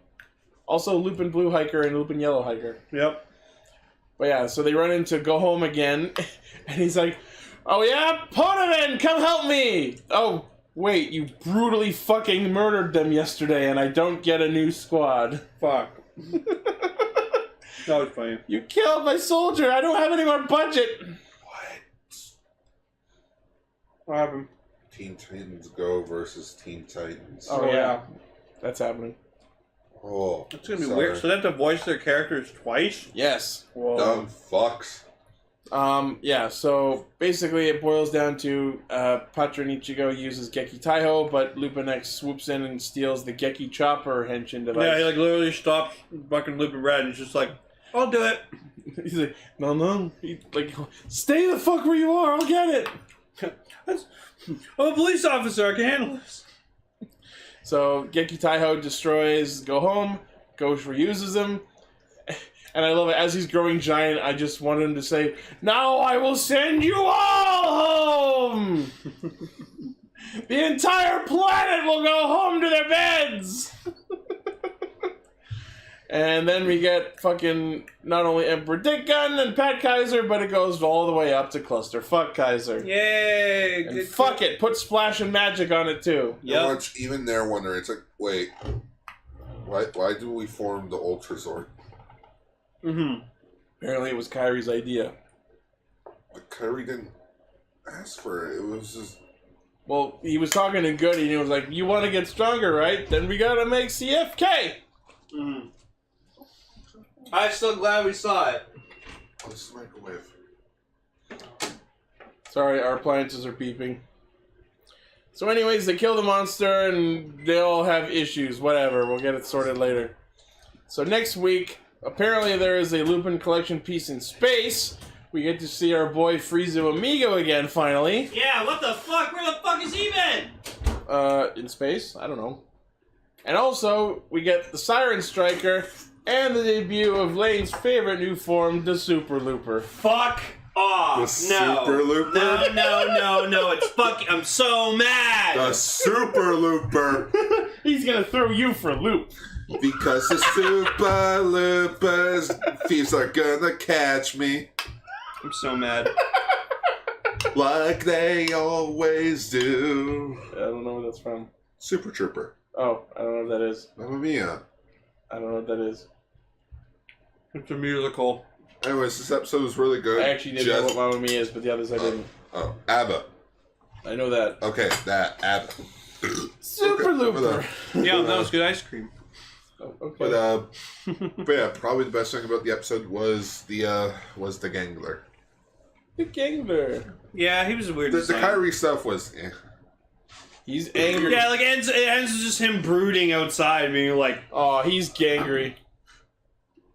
Also Lupin Blue Hiker and Lupin Yellow Hiker. Yep. But yeah, so they run into Go Home again, and he's like, "Oh yeah, Ponaven, come help me!" "Oh, wait, you brutally fucking murdered them yesterday, and I don't get a new squad." Fuck. That was funny. "You killed my soldier, I don't have any more budget." What happened? Teen Titans Go versus Teen Titans. Oh yeah, that's happening. Oh, It's gonna be weird. So they have to voice their characters twice? Yes. Whoa. Dumb fucks. Yeah, so basically it boils down to Patronichigo uses Geki Taiho, but Lupin X swoops in and steals the Geki Chopper henshin device. Yeah, he like literally stops fucking Lupin Red and he's just like, "I'll do it." He's like, no. He, like, "Stay the fuck where you are, I'll get it." I'm a police officer, I can handle this. So Geki Taiho destroys Go Home, Ghost reuses him, and I love it. As he's growing giant, I just want him to say, "Now I will send you all home! The entire planet will go home to their beds!" And then we get fucking not only Emperor Dick Gun and Pat Kaiser, but it goes all the way up to Clusterfuck Kaiser. Yay! And fuck it, put Splash and Magic on it too. Yeah. Much, even they're wondering, it's like, wait, why do we form the Ultrazord? Mm-hmm. Apparently it was Kairi's idea. But Kairi didn't ask for it. It was just... Well, he was talking to Goody and he was like, "You want to get stronger, right? Then we gotta make CFK!" Mm-hmm. I'm still glad we saw it. What's the microwave? Sorry, our appliances are beeping. So anyways, they kill the monster and they all have issues. Whatever, we'll get it sorted later. So next week, apparently there is a Lupin collection piece in space. We get to see our boy Frieza Amigo again, finally. Yeah, what the fuck? Where the fuck is he been? In space? I don't know. And also, we get the Siren Striker and the debut of Lane's favorite new form, the Super Looper. Fuck off! The Super Looper? No, it's fucking... I'm so mad! The Super Looper! He's gonna throw you for a loop. Because the Super Loopers, thieves are gonna catch me. I'm so mad. Like they always do. I don't know where that's from. Super Trooper. Oh, I don't know what that is. Mamma Mia. I don't know what that is. It's a musical. Anyways, this episode was really good. I actually didn't know what Mamma Mia is, but the others I didn't. Oh, ABBA. I know that. Okay, that ABBA. Super Looper. Yeah, that was good ice cream. Oh, okay. But yeah, probably the best thing about the episode was the Gangler. The Gangler. Yeah, he was a weird The design. Kyrie stuff was. He's angry. Yeah, like it ends with just him brooding outside, being like, Oh, he's gangry.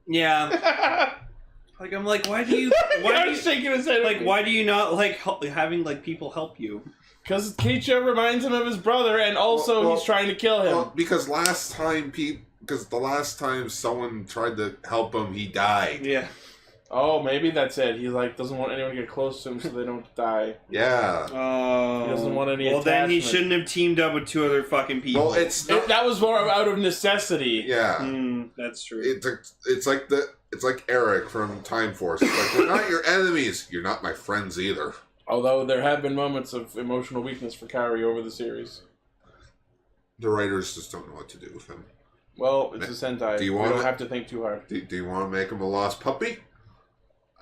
yeah. Like I'm like, why do you shaking his head. like why do you not like having like people help you? Because Kaitou reminds him of his brother, and also Well, he's trying to kill him. Well, because the last time someone tried to help him, he died. Yeah. Oh, maybe that's it. He like doesn't want anyone to get close to him so they don't die. Yeah. He doesn't want any Well, then he attachment. shouldn't have teamed up with two other fucking people. Well, it's not. That was more out of necessity. Yeah. That's true. It's like Eric from Time Force. It's like, we're not your enemies. You're not my friends either. Although there have been moments of emotional weakness for Kairi over the series. The writers just don't know what to do with him. Well, it's a Sentai. Do you We want don't it? have to think too hard. Do you want to make him a lost puppy?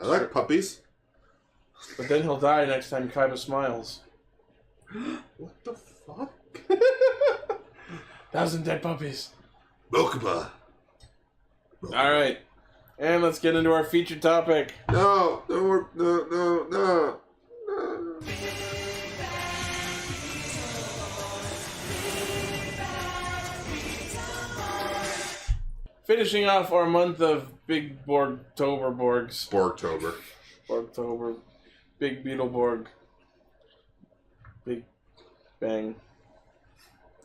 I like puppies. But then he'll die next time Kaiba smiles. What the fuck? 1,000 dead puppies. Mokuba. Alright. And let's get into our featured topic. No. Finishing off our month of Big Borgtober. Borgtober. Big Beetleborg. Big Bang.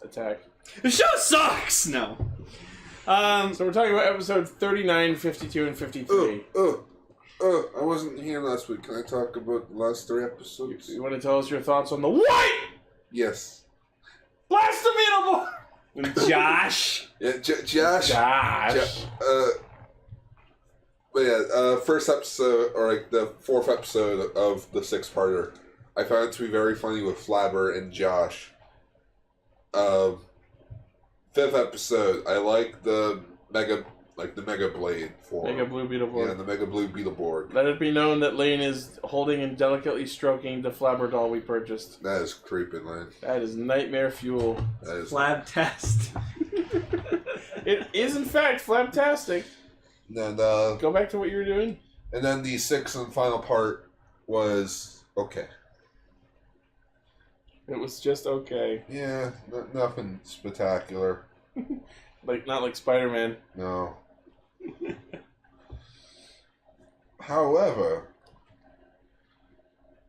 Attack. The show sucks. No. So we're talking about episode 39, 52, and 53. I wasn't here last week. Can I talk about the last 3 episodes? You want to tell us your thoughts on the white Yes. Blast the Beetleborg? Josh. Yeah, Josh. But yeah, first episode, or like the 4th episode of the 6-parter, I found it to be very funny with Flabber and Josh. 5th episode, I like the Mega Blade form. Mega Blue Beetleborg. Yeah, the Mega Blue Beetleborg. Let it be known that Lane is holding and delicately stroking the Flabber doll we purchased. That is creeping, man. That is nightmare fuel. That is. Lab test. It is, in fact, flabtastic. And Go back to what you were doing. and then the 6th and final part was okay. It was just okay. Yeah, nothing spectacular. Not like Spider-Man. No. However,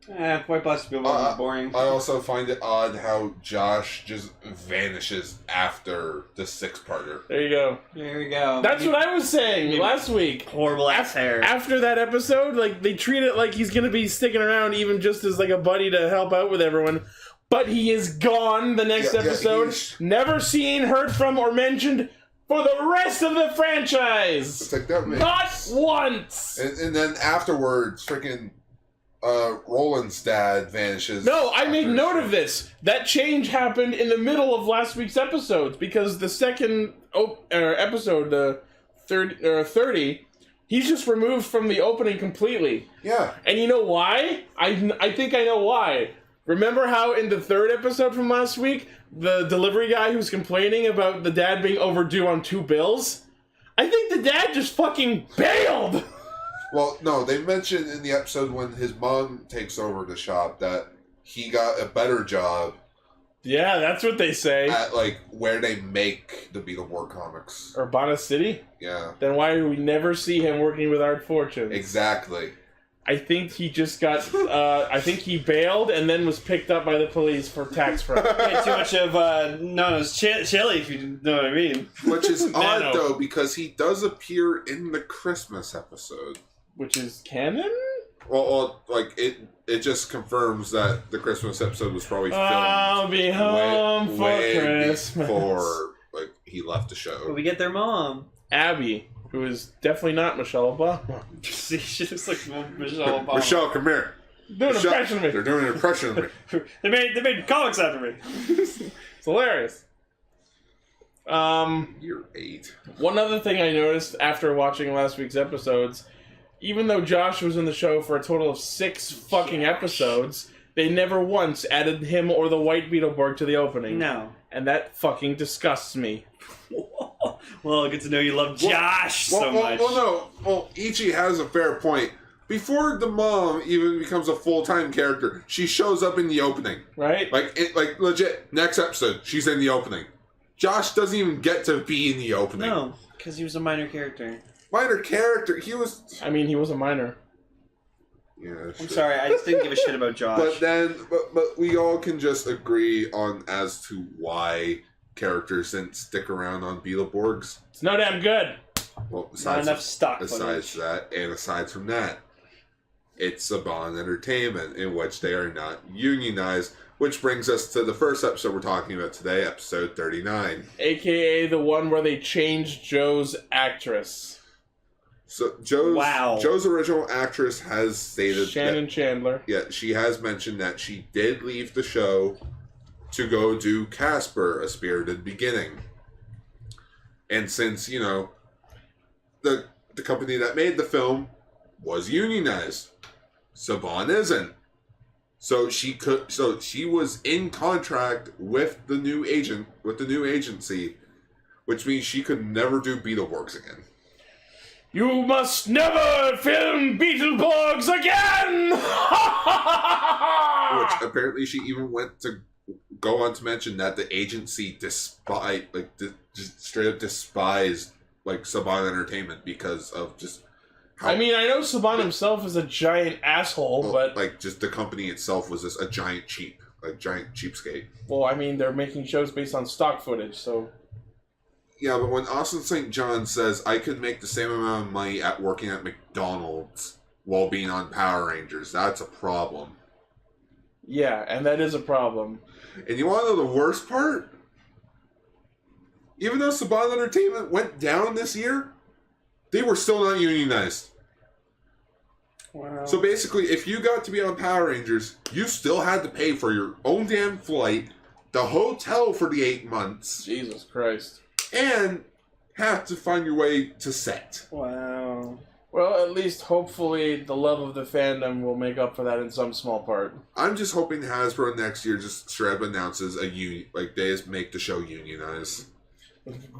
White Blast Beetleborg is boring. I also find it odd how Josh just vanishes after the 6-parter. There you go. There we go. That's what I was saying last week. Horrible ass hair. After that episode, like, they treat it like he's gonna be sticking around even just as like a buddy to help out with everyone. But he is gone the next episode. he's- Never seen, heard from, or mentioned for the rest of the franchise. It's like that man. Not once. And then afterwards, freaking Roland's dad vanishes. No, I made after note his- of this. That change happened in the middle of last week's episodes because the second episode, the 30, he's just removed from the opening completely. Yeah. And you know why? I think I know why. Remember how in the 3rd episode from last week, the delivery guy who's complaining about the dad being overdue on 2 bills? I think the dad just fucking bailed! Well, no, they mentioned in the episode when his mom takes over the shop that he got a better job Yeah, that's what they say. at, like, where they make the Beetleborg comics. Urbana City? Yeah. Then why do we never see him working with Art Fortunes? Exactly. I think he just got, I think he bailed and then was picked up by the police for tax fraud. Too much of Nono's chili, if you know what I mean. Which is odd, Nano. though, because he does appear in the Christmas episode. Which is canon? Well, like, it just confirms that the Christmas episode was probably filmed I'll be home for way Christmas. before, like, he left the show. But we get their mom. Abby, who is definitely not Michelle Obama. See, she looks like Michelle Obama. Michelle, come here. Doing an impression of me. They're doing an impression of me. They made comics after me. It's hilarious. You're 8. One other thing I noticed after watching last week's episodes, even though Josh was in the show for a total of 6 fucking episodes, they never once added him or the White Beetleborg to the opening. No. And that fucking disgusts me. Well, good to know you love Josh so much. Well, Ichi has a fair point. Before the mom even becomes a full-time character, she shows up in the opening. Right? Like legit, next episode, she's in the opening. Josh doesn't even get to be in the opening. No, because he was a minor character. Minor character, he was... I mean, he was a minor. Yeah, I'm sorry, I just didn't give a shit about Josh. But we all can just agree on as to why characters didn't stick around on Beetleborgs. It's no damn good. Well, Not enough stock besides footage. that, and aside from that, it's Saban Entertainment, in which they are not unionized, which brings us to the first episode we're talking about today, episode 39. AKA the one where they changed Joe's actress. So Joe's original actress has stated Shannon Chandler. Yeah, she has mentioned that she did leave the show to go do Casper, A Spirited Beginning. And since, the company that made the film was unionized, Saban isn't. So she was in contract with the new agency, which means she could never do Beetleborgs again. You must never film Beetleborgs again! Which apparently she even went to go on to mention that the agency just straight up despised Saban Entertainment because of just how... I mean, I know Saban himself is a giant asshole, but... just the company itself was just a giant cheapskate. Well, I mean, they're making shows based on stock footage, so... Yeah, but when Austin St. John says, I could make the same amount of money at working at McDonald's while being on Power Rangers, that's a problem. Yeah, and that is a problem. And you want to know the worst part? Even though Saban Entertainment went down this year, they were still not unionized. Wow. So basically, if you got to be on Power Rangers, you still had to pay for your own damn flight, the hotel for the 8 months, Jesus Christ. and have to find your way to set. Wow. Well, at least hopefully the love of the fandom will make up for that in some small part. I'm just hoping Hasbro next year just straight up announces a they just make the show unionized.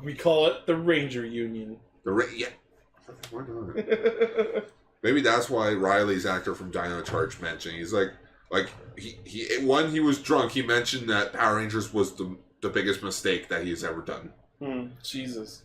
We call it the Ranger Union. Yeah. Why not? Maybe that's why Riley's actor from Dino Charge mentioned. He's he was drunk. He mentioned that Power Rangers was the biggest mistake that he's ever done. Jesus.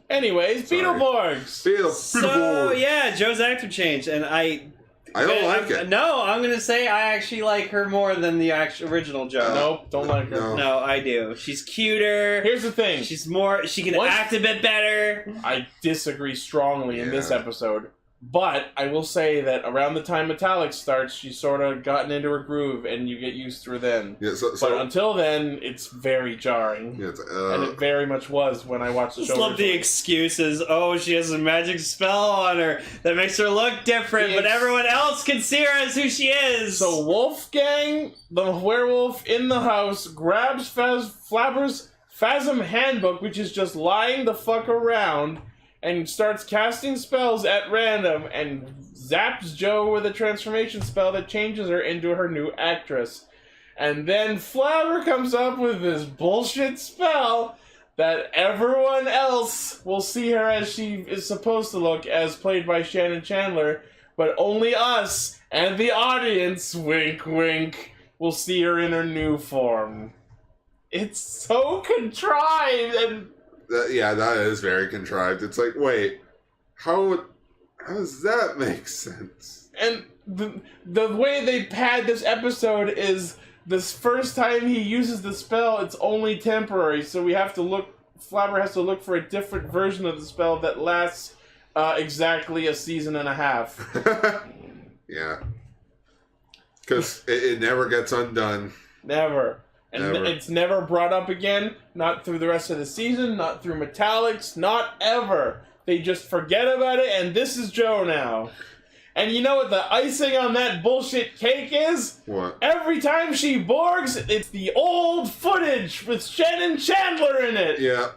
Anyways, Sorry. Beetleborgs. So, yeah, Joe's actor changed, and I don't like it. No, I'm going to say I actually like her more than the original Joe. Nope, don't like her. No, I do. She's cuter. Here's the thing. She can act a bit better. I disagree strongly in this episode. But I will say that around the time Metallic starts, she's sort of gotten into her groove, and you get used to her then. Yeah, but until then, it's very jarring. Yeah, and it very much was when I watched the show. I love the excuses. Oh, she has a magic spell on her that makes her look different, but everyone else can see her as who she is. So Wolfgang, the werewolf in the house, grabs Flabber's Phasm Handbook, which is just lying the fuck around, and starts casting spells at random and zaps Joe with a transformation spell that changes her into her new actress. And then Flabber comes up with this bullshit spell that everyone else will see her as she is supposed to look, as played by Shannon Chandler, but only us and the audience, wink wink, will see her in her new form. It's so contrived and... Yeah, that is very contrived. It's like, wait, how does that make sense? And the way they pad this episode is this first time he uses the spell, it's only temporary, so Flabber has to look for a different version of the spell that lasts exactly a season and a half. Yeah. Because it never gets undone. Never. And it's never brought up again, not through the rest of the season, not through Metallics, not ever. They just forget about it, and this is Joe now. And you know what the icing on that bullshit cake is? What? Every time she Borgs, it's the old footage with Shannon Chandler in it. Yeah.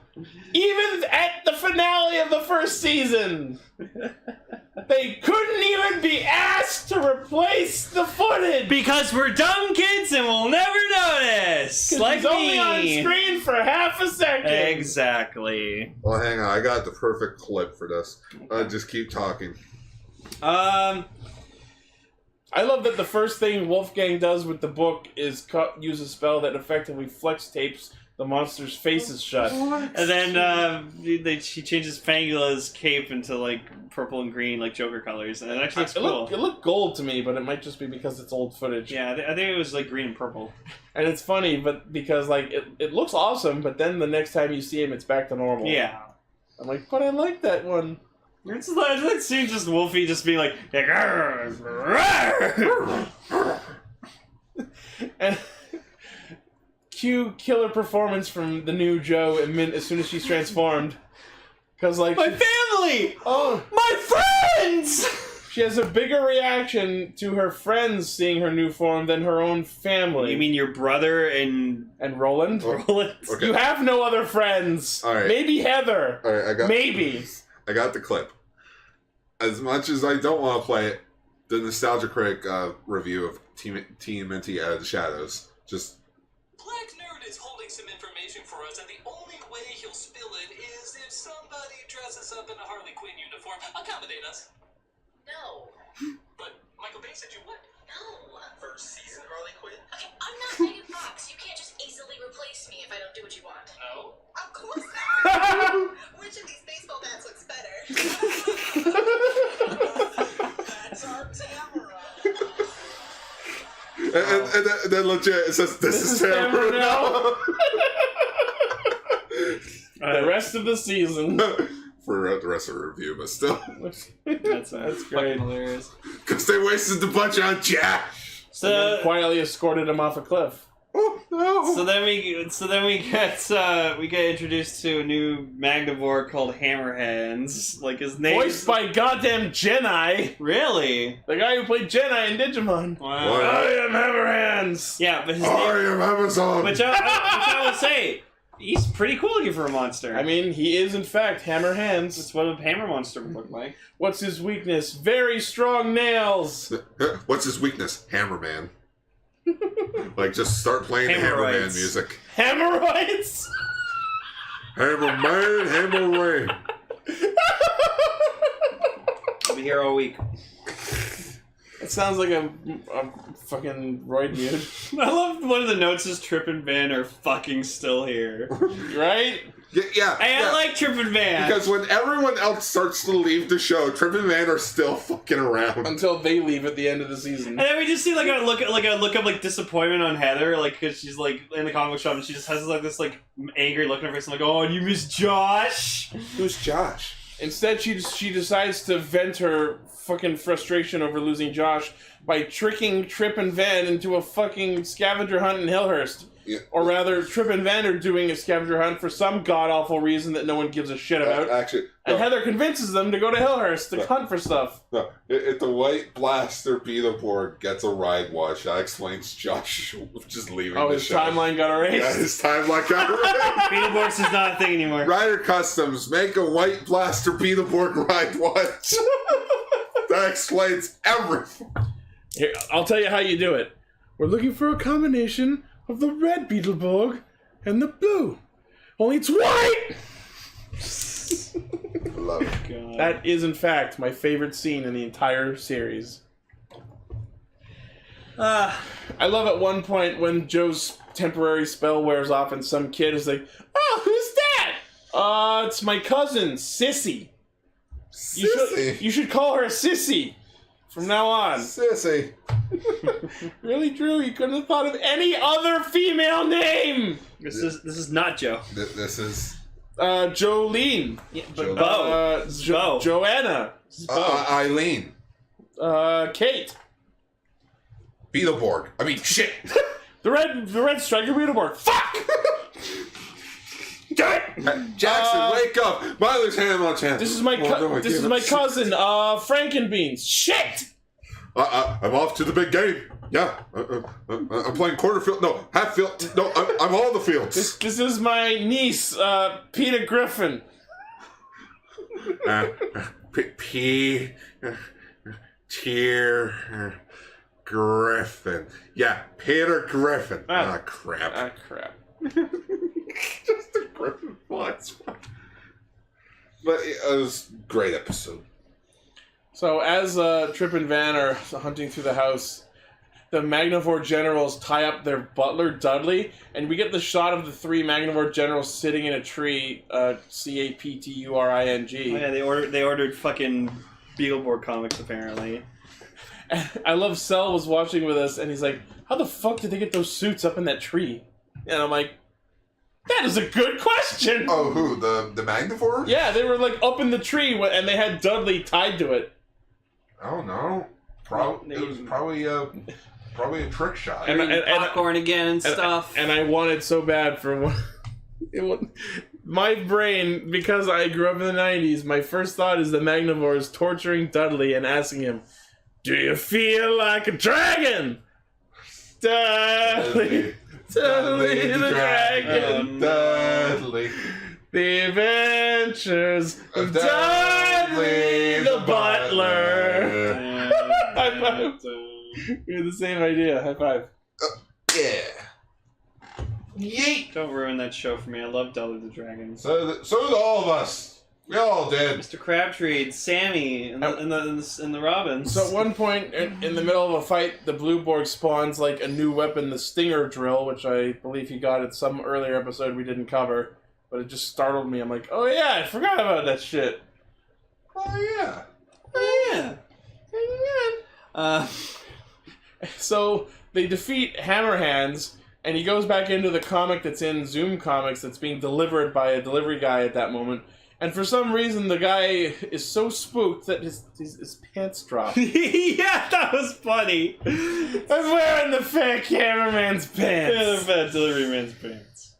Even at the finale of the first season. They couldn't even be asked to replace the footage. Because we're dumb kids and we'll never notice. Like He's only on screen for half a second. Exactly. Well, hang on. I got the perfect clip for this. Just keep talking. I love that the first thing Wolfgang does with the book is use a spell that effectively flex tapes the monster's faces shut. And then she changes Fangula's cape into like purple and green, like Joker colors, and it actually looks cool. It looked gold to me, but it might just be because it's old footage. Yeah, I think it was like green and purple. And it's funny, but because like it looks awesome, but then the next time you see him, it's back to normal. Yeah. I'm like, but I like that one. It's like seeing just Wolfie just being like and cue killer performance from the new Joe as soon as she's transformed. Because like my family! Oh, my friends! She has a bigger reaction to her friends seeing her new form than her own family. You mean your brother and Roland? Roland? Okay. You have no other friends. All right. Maybe Heather. All right, I got the clip. As much as I don't want to play it, the Nostalgia Critic review of TMNT Out of the Shadows. Just. Black Nerd is holding some information for us, and the only way he'll spill it is if somebody dresses up in a Harley Quinn uniform. Accommodate us. No. But Michael Bay said you would. No. First season Harley Quinn? Okay, I'm not Megan Fox. You can't just easily replace me if I don't do what you want. No. Of course not. Which of these baseball bats looks better? That's our Tamara. And then legit, it says, this is Tamara now. The rest of the season. For the rest of the review, but still. That's great. Hilarious. Because they wasted the bunch on Jack. So quietly escorted him off a cliff. Oh, no. So then we get introduced to a new Magnivore called Hammerhands. Like his name Voiced by goddamn Jedi. Really? The guy who played Jedi in Digimon. Wow. What? I am Hammerhands. Yeah, but his I name. am Amazon. Which I will say, he's pretty cool looking for a monster. I mean, he is in fact Hammerhands. that's what a hammer monster would look like. What's his weakness? Very strong nails. What's his weakness? Hammerman. Like, just start playing the Hammerman Hemorrhoids. music. Hemorrhoids. Hammerman, Hammerman. I'll be here all week. It sounds like a fucking roid dude. I love one of the notes is Trip and Van are fucking still here. Right? Yeah. I like Trip and Van. Because when everyone else starts to leave the show, Trip and Van are still fucking around. Until they leave at the end of the season. And then we just see like a look of like disappointment on Heather, like because she's like in the comic shop and she just has like this like angry look on her face, and like, oh, you miss Josh. Who's Josh? Instead, she decides to vent her fucking frustration over losing Josh by tricking Trip and Van into a fucking scavenger hunt in Hillhurst. Yeah. Or rather, Trip and Van are doing a scavenger hunt for some god-awful reason that no one gives a shit about. Actually, And Heather convinces them to go to Hillhurst to hunt for stuff. no. If the White Blaster Beetleborg gets a ride watch, that explains Josh just leaving Oh, the his show. timeline got erased? Yeah, his timeline got erased. Beetleborgs is not a thing anymore. Ryder Customs, make a White Blaster Beetleborg ride watch. That explains everything. Here, I'll tell you how you do it. We're looking for a combination of the red Beetleborg and the blue. Only it's white! Love it. God. That is, in fact, my favorite scene in the entire series. I love at one point when Joe's temporary spell wears off and some kid is like, oh, who's that? It's my cousin, Sissy. Sissy. You should call her Sissy from now on. Sissy. Really, Drew? You couldn't have thought of any other female name! This is not Joe. This is Jolene. Yeah, but Joe. Bo. Bo. Joanna. Eileen. Kate. Beetleborg. I mean, shit. The red striker Beetleborg. Fuck! Jackson, wake up! Miley's hand on chance. This is my cousin, Frankenbeans. Shit! I'm off to the big game. Yeah, I'm playing quarter field. No, half field. No, I'm all the fields. This is my niece, Peter Griffin. Peter Griffin. Yeah, Peter Griffin. Crap. Crap. Just a Griffin box. But it was a great episode. So as Trip and Van are hunting through the house, the Magnivore generals tie up their butler, Dudley, and we get the shot of the three Magnivore generals sitting in a tree, Capturing. Oh yeah, they ordered fucking Beetleborg comics, apparently. And I love Cell was watching with us, and he's like, how the fuck did they get those suits up in that tree? And I'm like, that is a good question! Oh, who? The Magnivore? Yeah, they were like up in the tree, and they had Dudley tied to it. I don't know. It was probably a trick shot. And popcorn again and stuff. And I wanted so bad for one. My brain, because I grew up in the 90s, my first thought is the Magnivore is torturing Dudley and asking him, do you feel like a dragon? Dudley the dragon. Dudley. The adventures of Dudley the butler. High five. We had the same idea. High five. Yeah. Yeet. Don't ruin that show for me. I love Dudley the Dragon. So did all of us. We all did. Mr. Crabtree, Sammy, and the Robins. So at one point in the middle of a fight, the Blue Borg spawns like a new weapon, the Stinger Drill, which I believe he got at some earlier episode we didn't cover. But it just startled me. I'm like, oh yeah, I forgot about that shit. Oh yeah. Oh yeah. So they defeat Hammerhands, and he goes back into the comic that's in Zoom Comics that's being delivered by a delivery guy at that moment. And for some reason, the guy is so spooked that his pants drop. Yeah, that was funny. I'm wearing the fake cameraman's pants. Yeah, the fat delivery man's pants.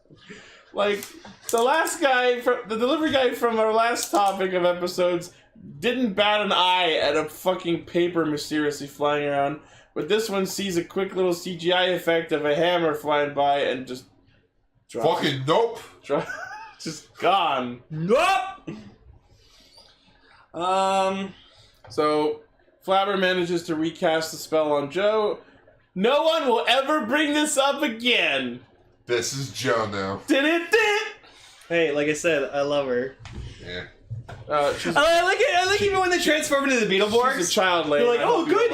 Like, the last guy, the delivery guy from our last topic of episodes didn't bat an eye at a fucking paper mysteriously flying around. But this one sees a quick little CGI effect of a hammer flying by and just drops. Fucking nope. Just gone. Nope. So Flabber manages to recast the spell on Joe. No one will ever bring this up again. This is Joe now. Hey, like I said, I love her. Yeah. I like it. I like even when they transform into the Beetleborgs. She's a child lady. They're like, oh, good.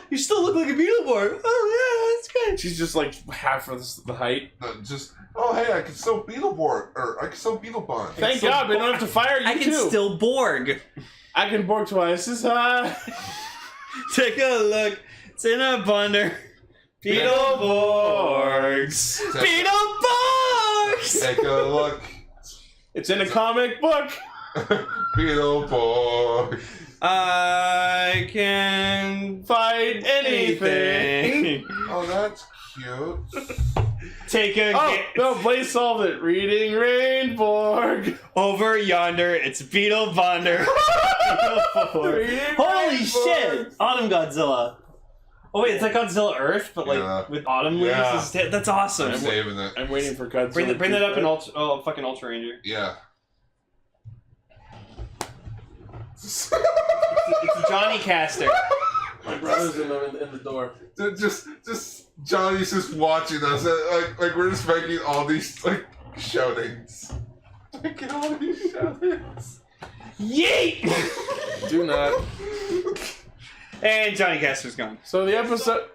You still look like a Beetleborg. Oh yeah, that's good. She's just like half of the height. Hey, I can still Beetleborg, or I can still Beetlebond. Thank God, we don't have to fire you. I can still Borg. I can Borg twice as high. Take a look. It's in a bundle. Beetleborgs. Beetleborgs. Take a look. It's in a comic book. Beetleborg. I can fight anything. Oh, that's cute. Take a no, Blaze solved it. Reading Rainborg. Over yonder, it's Beetlebonder. Holy shit! Autumn Godzilla. Oh wait, it's like Godzilla Earth, but like with autumn leaves. That's awesome. I'm saving it. I'm waiting for Godzilla. Bring that up in fucking Ultra Ranger. Yeah. It's Johnny Caster. My brother's in the door. Just Johnny's just watching us. Like we're just making all these like shoutings. Making all these shoutings. Yeet! Do not. And Johnny Caster's gone. So the episode,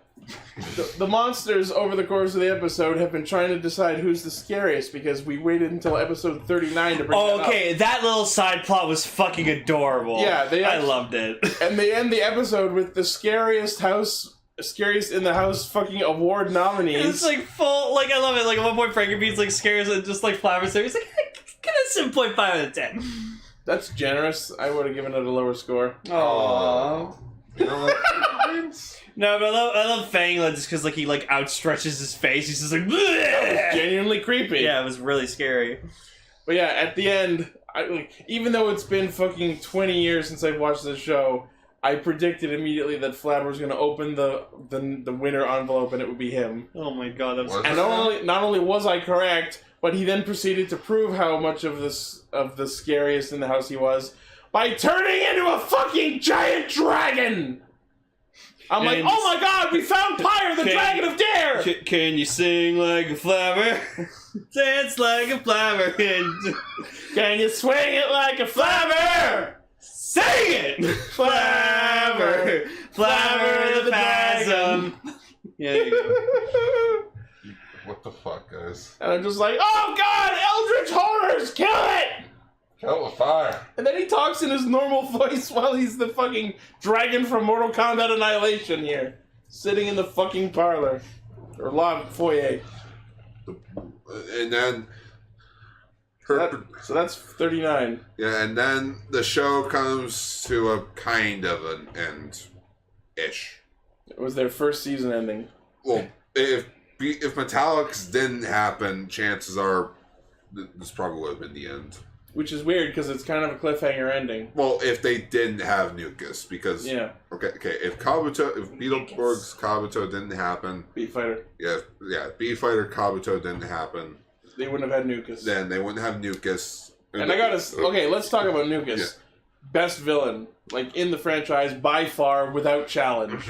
the monsters over the course of the episode have been trying to decide who's the scariest because we waited until episode 39 to bring that up. Okay, that little side plot was fucking adorable. Yeah, I loved it. And they end the episode with the scariest in the house fucking award nominees. It's like full, like I love it. Like at one point, Frankenbean's like scariest and just like Flabber's there. He's like, get a 7.5 out of 10. That's generous. I would have given it a lower score. Aww. You know what? No, but I love Fangla just because like he like outstretches his face. He's just like, that was genuinely creepy. Yeah, it was really scary. But yeah, at the end, even though it's been fucking 20 years since I've watched this show, I predicted immediately that Flabber was going to open the winner envelope and it would be him. Oh my god, that was... And not only was I correct, but he then proceeded to prove how much of the scariest in the house he was by turning into a fucking giant dragon! I'm like, oh my god, we found Pyre, the Dragon of Dare! Can you sing like a Flabber? Dance like a Flabber. Can you swing it like a Flabber? Sing it! Flabber! Flabber the Phasm! Yeah, there you go. What the fuck, guys? And I'm just like, oh god, Eldritch Horrors, kill it! Kill with fire. And then he talks in his normal voice while he's the fucking dragon from Mortal Kombat Annihilation here. Sitting in the fucking parlor. Or foyer. And then... So that's 39. Yeah, and then the show comes to a kind of an end-ish. It was their first season ending. Well, if Metallics didn't happen, chances are this probably would have been the end. Which is weird, because it's kind of a cliffhanger ending. Well, if they didn't have Nukus, because... Yeah. Okay, if Beetleborgs Kabuto didn't happen... Beat Fighter. Yeah, Beat Fighter Kabuto didn't happen... They wouldn't have had Nukus. Then they wouldn't have Nukus. And I gotta... Okay, let's talk about Nukus. Yeah. Best villain, like, in the franchise, by far, without challenge.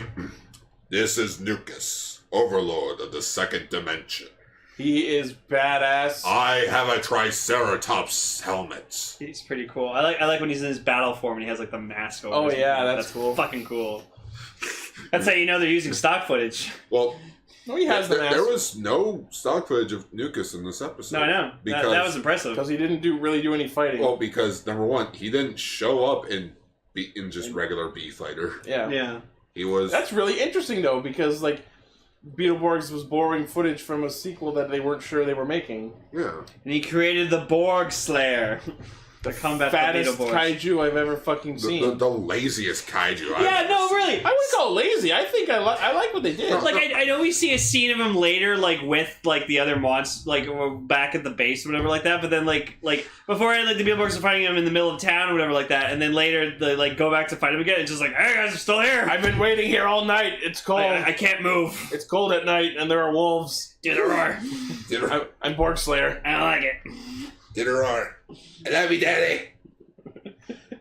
This is Nukus, Overlord of the Second Dimension. He is badass. I have a Triceratops helmet. He's pretty cool. I like when he's in his battle form and he has like the mask over. Oh his yeah, head. that's cool. Fucking cool. That's how you know they're using stock footage. Well, no, he has the mask. There was no stock footage of Nukus in this episode. No, I know. Because, that was impressive. Because he didn't really do any fighting. Well, because number one, he didn't show up in just regular B Fighter. Yeah. Yeah. He was... That's really interesting though, because like Beetleborgs was borrowing footage from a sequel that they weren't sure they were making. Yeah. And he created the Borg Slayer. The combat fattest Beetleborgs. kaiju I've ever fucking seen. The laziest kaiju I've Yeah, no, ever really. seen. I wouldn't call it lazy. I think I like what they did. Like I know we see a scene of him later, like with like the other monsters, like back at the base or whatever like that. But then like before the Beetleborgs are fighting him in the middle of town or whatever like that, and then later they like go back to fight him again. It's just like, hey guys, I'm still here. I've been waiting here all night. It's cold. I can't move. It's cold at night, and there are wolves. Did a roar. I'm Borg Slayer. I like it. Did a roar. I love you, Daddy.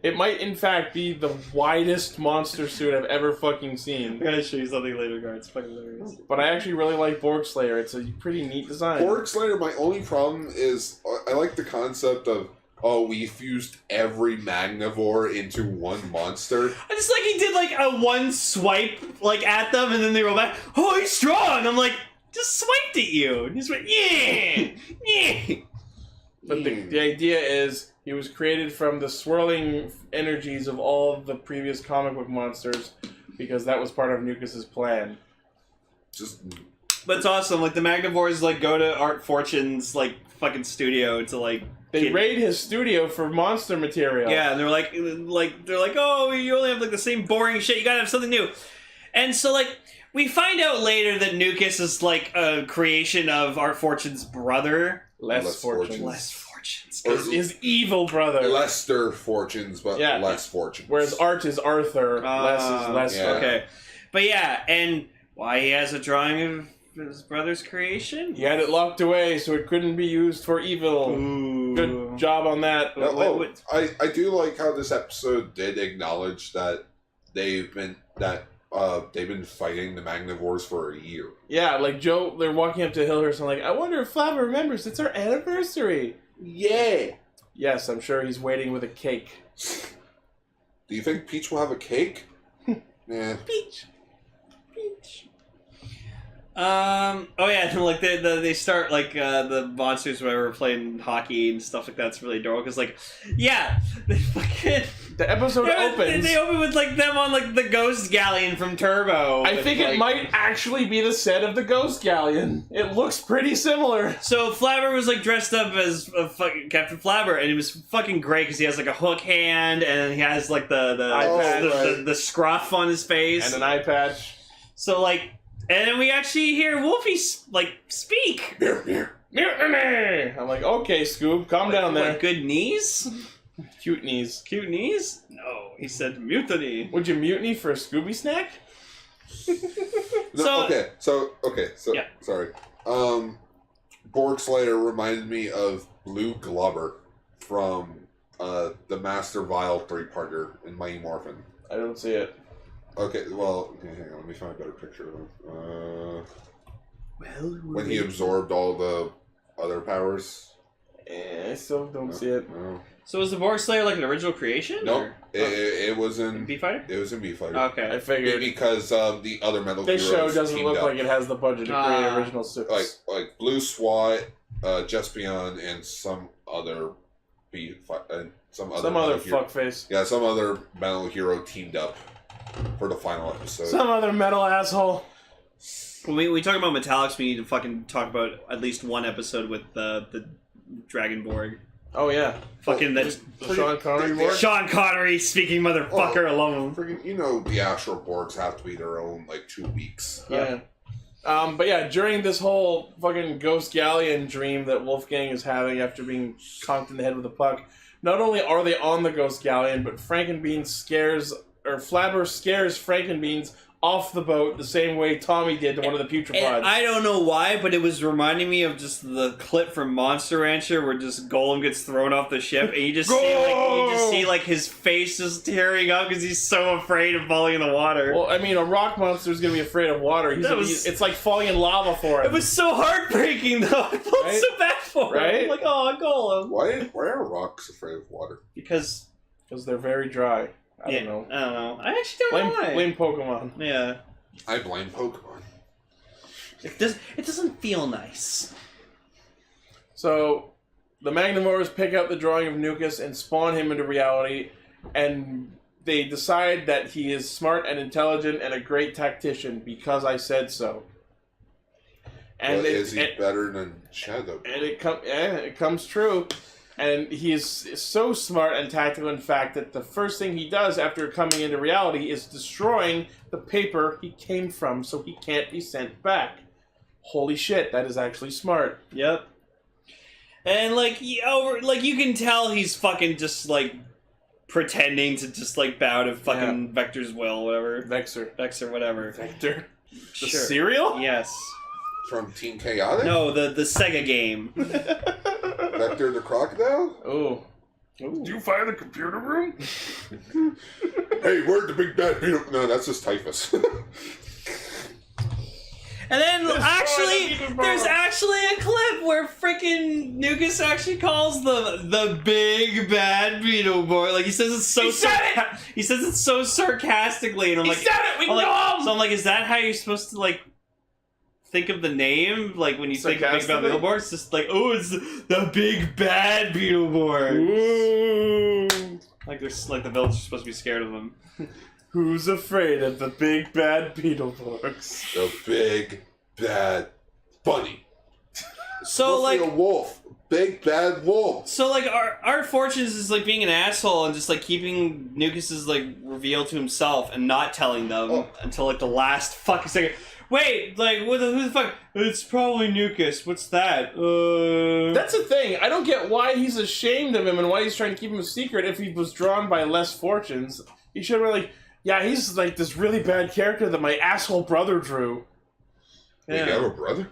It might, in fact, be the widest monster suit I've ever fucking seen. I'm gonna show you something later, guys. It's fucking hilarious. But I actually really like Borg Slayer. It's a pretty neat design. Borg Slayer, my only problem is I like the concept of, we fused every Magnivore into one monster. I just like he did like a one swipe like at them, and then they roll back. Oh, he's strong. I'm like, just swiped at you. And he's like, yeah, yeah. But the idea is he was created from the swirling energies of all of the previous comic book monsters because that was part of Nukus' plan. But it's awesome. Like the Magnivores like go to Art Fortune's like fucking studio to like They raid his studio for monster material. Yeah, and they're like, oh, you only have like the same boring shit. You gotta have something new. And so like we find out later that Nukus is like a creation of Art Fortune's brother. Less fortunes. His evil brother. Lester Fortunes, but less fortunes. Whereas Art is Arthur, less is Lester. Yeah. Okay. But yeah, and why he has a drawing of his brother's creation? He had it locked away so it couldn't be used for evil. Ooh. Good job on that. I do like how this episode did acknowledge that they've been fighting the Magnivores for a year. Yeah, like Joe, they're walking up to Hillhurst and like, I wonder if Flabber remembers it's our anniversary. Yeah. Yes, I'm sure he's waiting with a cake. Do you think Peach will have a cake? Nah. Peach. Oh yeah, like they start like the monsters whatever playing hockey and stuff like that. It's really adorable because like they fucking the episode opens. They open with like them on like the Ghost Galleon from Turbo. I think it might actually be the set of the Ghost Galleon. It looks pretty similar. So Flabber was like dressed up as a fucking Captain Flabber, and it was fucking great because he has like a hook hand and he has like the scruff on his face and an eye patch. So like. And then we actually hear Wolfie, like, speak. Mirror, mirror. Mutiny! I'm like, okay, Scoob, calm down there. What, good knees? Cute knees. Cute knees? No, he said mutiny. Would you mutiny for a Scooby snack? No, so Yeah. sorry. Borg Slayer reminded me of Blue Glover from the Master Vile 3-parter in Mighty Morphin. I don't see it. Okay, well, hang on, let me find a better picture of him. When he Well, absorbed all the other powers. I still don't see it. No. so was the Borg Slayer like an original creation? Nope. or- It was in B-Fighter? It was in B-Fighter. Okay. I figured Because the other Metal this Heroes show doesn't teamed look up. like it has the budget to create original suits. like Blue SWAT, Jespion, and some other some other Metal Hero- fuckface. Yeah, some other Metal Hero teamed up for the final episode. Some other metal asshole. When we talk about metallics, we need to fucking talk about at least one episode with the Dragonborg. Oh yeah. Fucking that The Sean Connery board? Sean Connery speaking motherfucker. I love him. Friggin', you know, the Astral Borgs have to be their own 2 weeks. Yeah. But yeah, during this whole fucking Ghost Galleon dream that Wolfgang is having after being conked in the head with a puck, not only are they on the Ghost Galleon, but Frankenbean Flabber scares Frankenbeans off the boat the same way Tommy did to one of the putrefoods. And I don't know why, but it was reminding me of just the clip from Monster Rancher where just Golem gets thrown off the ship, and you just see his face just tearing up because he's so afraid of falling in the water. Well, I mean, a rock monster is going to be afraid of water. It's like falling in lava for him. It was so heartbreaking, though. I felt Right? so bad for him. Right? Like, oh, Golem. Why are rocks afraid of water? Because they're very dry. I don't know. I don't know. I actually don't know why. Blame Pokemon. Yeah. I blame Pokemon. It doesn't feel nice. So, the Magnivores pick up the drawing of Nukus and spawn him into reality, and they decide that he is smart and intelligent and a great tactician because I said so. And Is he better than Shadow? And it comes true. And he is so smart and tactical, in fact, that the first thing he does after coming into reality is destroying the paper he came from so he can't be sent back. Holy shit, that is actually smart. Yep. And you can tell he's fucking just pretending to just bow to fucking Vector's will, whatever. Vexer, whatever. Vector? The Sure. cereal? Yes. From Team Chaotic? No, the Sega game. Vector the Crocodile? Oh. Do you find the computer room? Hey, where'd the big bad beetle? No, that's just typhus. And then there's actually a clip where freaking Nukus actually calls the big bad Beetleborg. He says it's so he says it so sarcastically, and I'm like, He said it. We know him. So I'm like, is that how you're supposed to think of the name? When you think of Big Bad Beetleborg, it's just it's the big bad Beetleborg. Ooh. The village is supposed to be scared of them. Who's afraid of the big bad Beetleborgs? The big bad bunny. So a wolf. Big bad wolf. So Art Fortunes is being an asshole and just keeping Nukus's reveal to himself and not telling them until the last fucking second. Wait, who the fuck? It's probably Nukus. What's that? That's the thing. I don't get why he's ashamed of him and why he's trying to keep him a secret if he was drawn by less fortunes. He should have been yeah, he's this really bad character that my asshole brother drew. Yeah. You have a brother?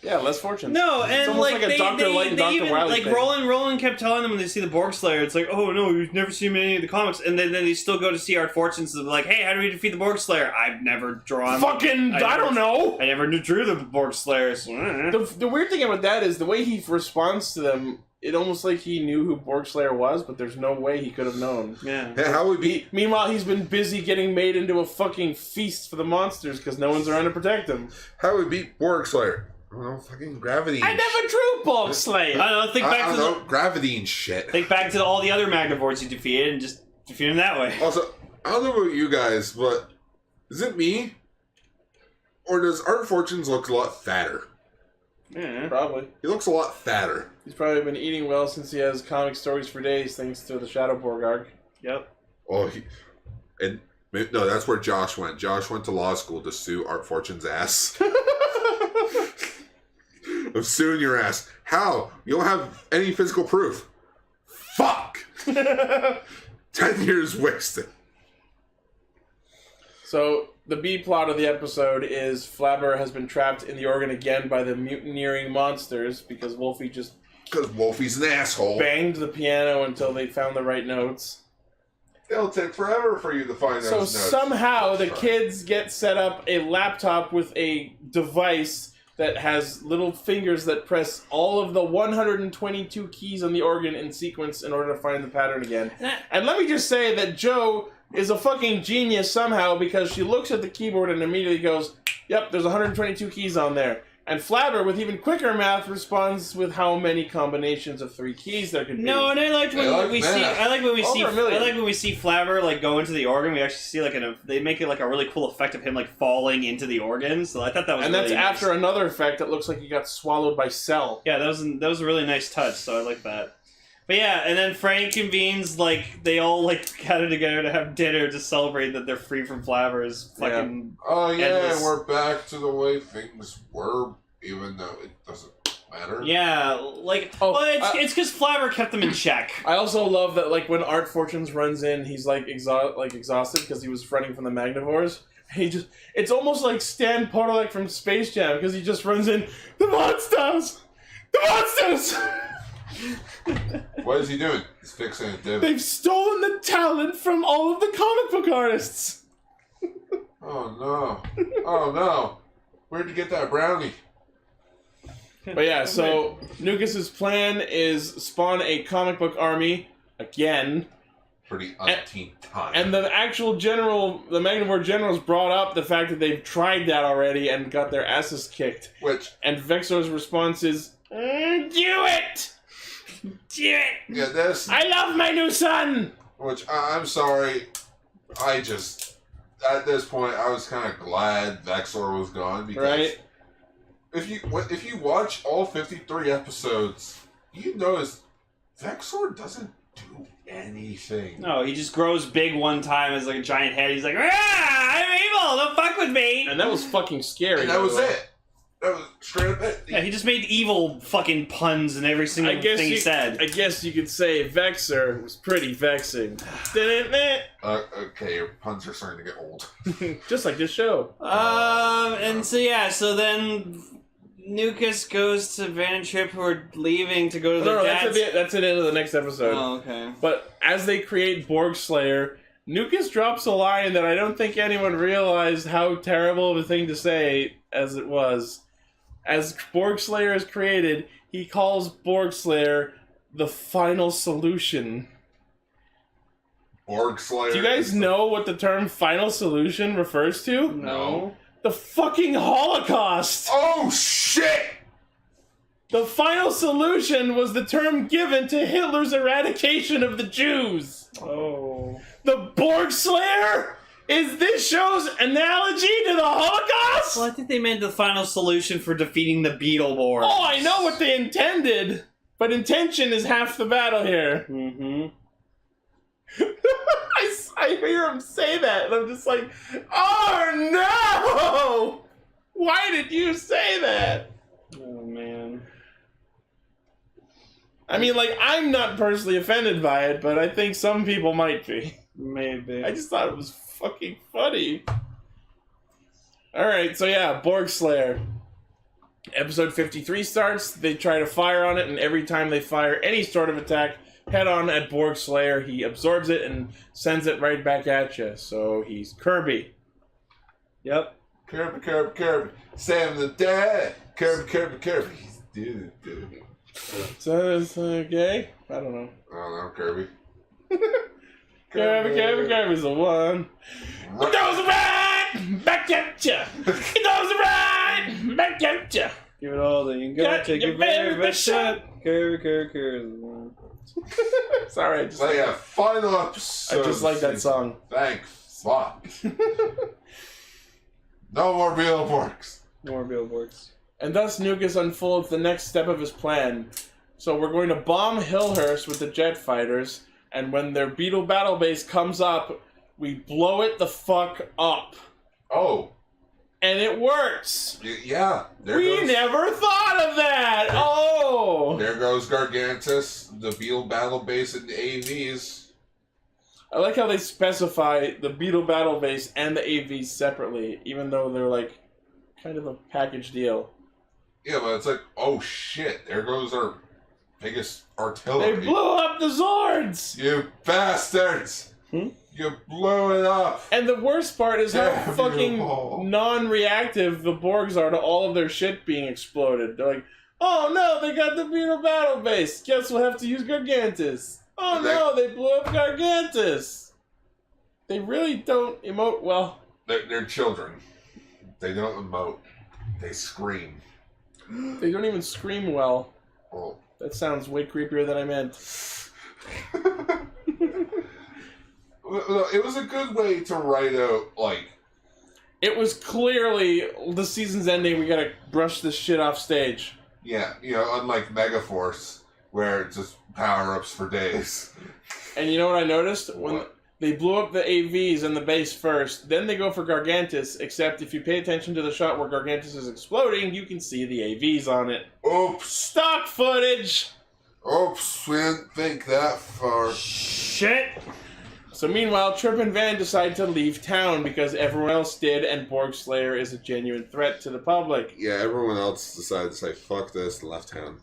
Yeah, less fortunes. No, and it's almost like a Dr. Light and Dr. even, Wily thing. Roland kept telling them when they see the Borg Slayer, it's oh no, you've never seen any of the comics, and then they still go to see Art Fortunes and be hey, how do we defeat the Borg Slayer? I've never drawn. I don't know. I never drew the Borg Slayer. So, the weird thing about that is the way he responds to them. It almost he knew who Borg Slayer was, but there's no way he could have known. Yeah. Hey, how would be? Meanwhile, he's been busy getting made into a fucking feast for the monsters because no one's around to protect him. How would beat Borg Slayer? I don't know, fucking gravity. I never drew Borg Slayer. I don't know. Think back gravity and shit. Think back to all the other Magnivores you defeated and just defeat them that way. Also, I don't know about you guys, but is it me, or does Art Fortunes look a lot fatter? Yeah. Probably. He looks a lot fatter. He's probably been eating well since he has comic stories for days, thanks to the Shadowborg arc. Yep. Oh, no, that's where Josh went. Josh went to law school to sue Art Fortune's ass. of suing your ass. How? You don't have any physical proof. Fuck! 10 years wasted. So, the B plot of the episode is Flabber has been trapped in the organ again by the mutineering monsters because Wolfie just... Because Wolfie's an asshole. Banged the piano until they found the right notes. It'll take forever for you to find those notes. So somehow the kids get set up a laptop with a device that has little fingers that press all of the 122 keys on the organ in sequence in order to find the pattern again. And let me just say that Joe is a fucking genius somehow because she looks at the keyboard and immediately goes, yep, there's 122 keys on there. And Flabber, with even quicker math, responds with how many combinations of 3 keys there could be. No, and I like when we see Flabber like go into the organ. We actually see like they make it like a really cool effect of him like falling into the organ. So I thought that was and really that's nice. after another effect that looks like he got swallowed by Cell. Yeah, that was a really nice touch. So I like that. But yeah, and then Frank convenes, like, they all, like, gather together to have dinner to celebrate that they're free from Flabber's fucking... Oh, yeah, endless... we're back to the way things were, even though it doesn't matter. Yeah, like, it's because Flabber kept them in check. I also love that, like, when Art Fortunes runs in, he's, like, exhausted because he was running from the Magnivores. It's almost like Stan Podolak from Space Jam, because he just runs in, the monsters! The monsters! What is he doing? He's fixing a div. They've stolen the talent from all of the comic book artists! Oh no. Oh no. Where'd you get that brownie? But yeah, so Nukus's plan is spawn a comic book army, again. For the umpteenth time. And the actual general, the Magnivore generals brought up the fact that they've tried that already and got their asses kicked. And Vexor's response is, do it! Do it! Yeah, this... I love my new son! Which, I'm sorry, I just... At this point, I was kind of glad Vexor was gone, because... Right? If you watch all 53 episodes, you notice Vexor doesn't do anything. No, he just grows big one time as like a giant head. He's like, I'm evil, don't fuck with me! And that was fucking scary. And that was it. That was straight up it. Yeah, he just made evil fucking puns in every single thing he said. I guess you could say Vexor was pretty vexing. Okay, your puns are starting to get old. Just like this show. And so then Nukus goes to Van and Trip, who are leaving to go to their dad's... That's the end of the next episode. Oh, okay. But as they create Borg Slayer, Nukus drops a line that I don't think anyone realized how terrible of a thing to say as it was. As Borg Slayer is created, he calls Borg Slayer the final solution. Borg Slayer. Do you guys know what the term final solution refers to? No. The fucking Holocaust! Oh, shit! The final solution was the term given to Hitler's eradication of the Jews. Oh. The Borg Slayer is this show's analogy to the Holocaust? Well, I think they meant the final solution for defeating the Beetleborgs. Oh, I know what they intended, but intention is half the battle here. Mm-hmm. I hear him say that, and I'm just like, oh no! Why did you say that? Oh, man. I mean, like, I'm not personally offended by it, but I think some people might be. Maybe. I just thought it was fucking funny. Alright, so yeah, Borg Slayer. Episode 53 starts, they try to fire on it, and every time they fire any sort of attack head on at Borg Slayer, he absorbs it and sends it right back at you. So he's Kirby. Yep. Kirby. Sam the Dad. Kirby. He's dude. So is gay? I don't know. I don't know, Kirby. Kirby's the one. It goes right back at ya. It goes right back at ya. Give it all that you got. Take your very best shot. Kirby. Sorry, I just So yeah, final episode. I just like that song. Thank fuck. No more Beetleborgs. More Beetleborgs. And thus Nukus unfolds the next step of his plan. So we're going to bomb Hillhurst with the jet fighters, and when their Beetle battle base comes up, we blow it the fuck up. Oh. and it works. Yeah. We never thought of that. Oh. There goes Gargantus, the Beetle Battle Base, and the AVs. I like how they specify the Beetle Battle Base and the AVs separately, even though they're like kind of a package deal. Yeah, but it's like, oh shit, there goes our biggest artillery. They blew up the Zords! You bastards! You blew it up! And the worst part is how Damn fucking you. non-reactive the Borgs are to all of their shit being exploded. They're like, oh no, they got the Beetle Battle Base. Guess we'll have to use Gargantus. Oh no, they blew up Gargantus. They really don't emote well. They're children. They don't emote. They scream. They don't even scream well. Oh. That sounds way creepier than I meant. It was a good way to write out, like... It was clearly the season's ending, we gotta brush this shit off stage. Yeah, unlike Megaforce, where it's just power-ups for days. And you know what I noticed? When they blew up the AVs and the base first, then they go for Gargantus, except if you pay attention to the shot where Gargantus is exploding, you can see the AVs on it. Oops! Stock footage! Oops, we didn't think that far. Shit! So meanwhile, Trip and Van decide to leave town because everyone else did, and Borg Slayer is a genuine threat to the public. Yeah, everyone else decided to say, fuck this, and left town.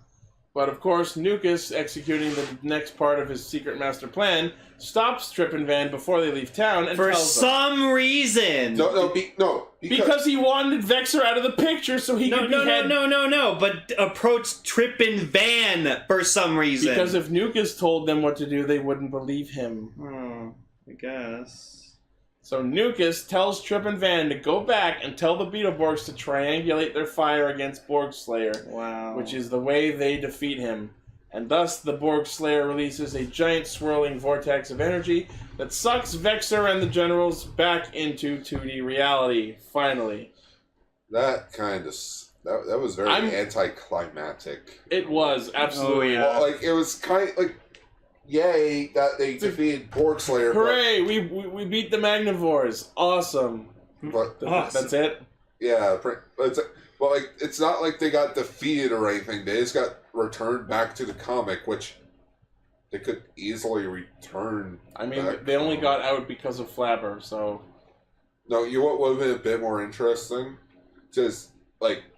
But of course, Nukus, executing the next part of his secret master plan, stops Trip and Van before they leave town and For tells them. some reason. Because he wanted Vexor out of the picture so he could behead... No. But approach Trip and Van for some reason. Because if Nukus told them what to do, they wouldn't believe him. Oh, I guess. So Nukus tells Trip and Van to go back and tell the Beetleborgs to triangulate their fire against Borg Slayer. Wow. Which is the way they defeat him. And thus, the Borg Slayer releases a giant swirling vortex of energy that sucks Vexor and the generals back into 2D reality, finally. That kind of... That was very anticlimactic. It was, absolutely. Oh, yeah. Well, it was kind of like... Yay, that they defeated Borg Slayer. Hooray, we beat the Magnivores. Awesome. But That's it? Yeah, it's not like they got defeated or anything. They just got returned back to the comic, which they could easily return. I mean, they only got out because of Flabber, so... No, you know what would have been a bit more interesting? Just,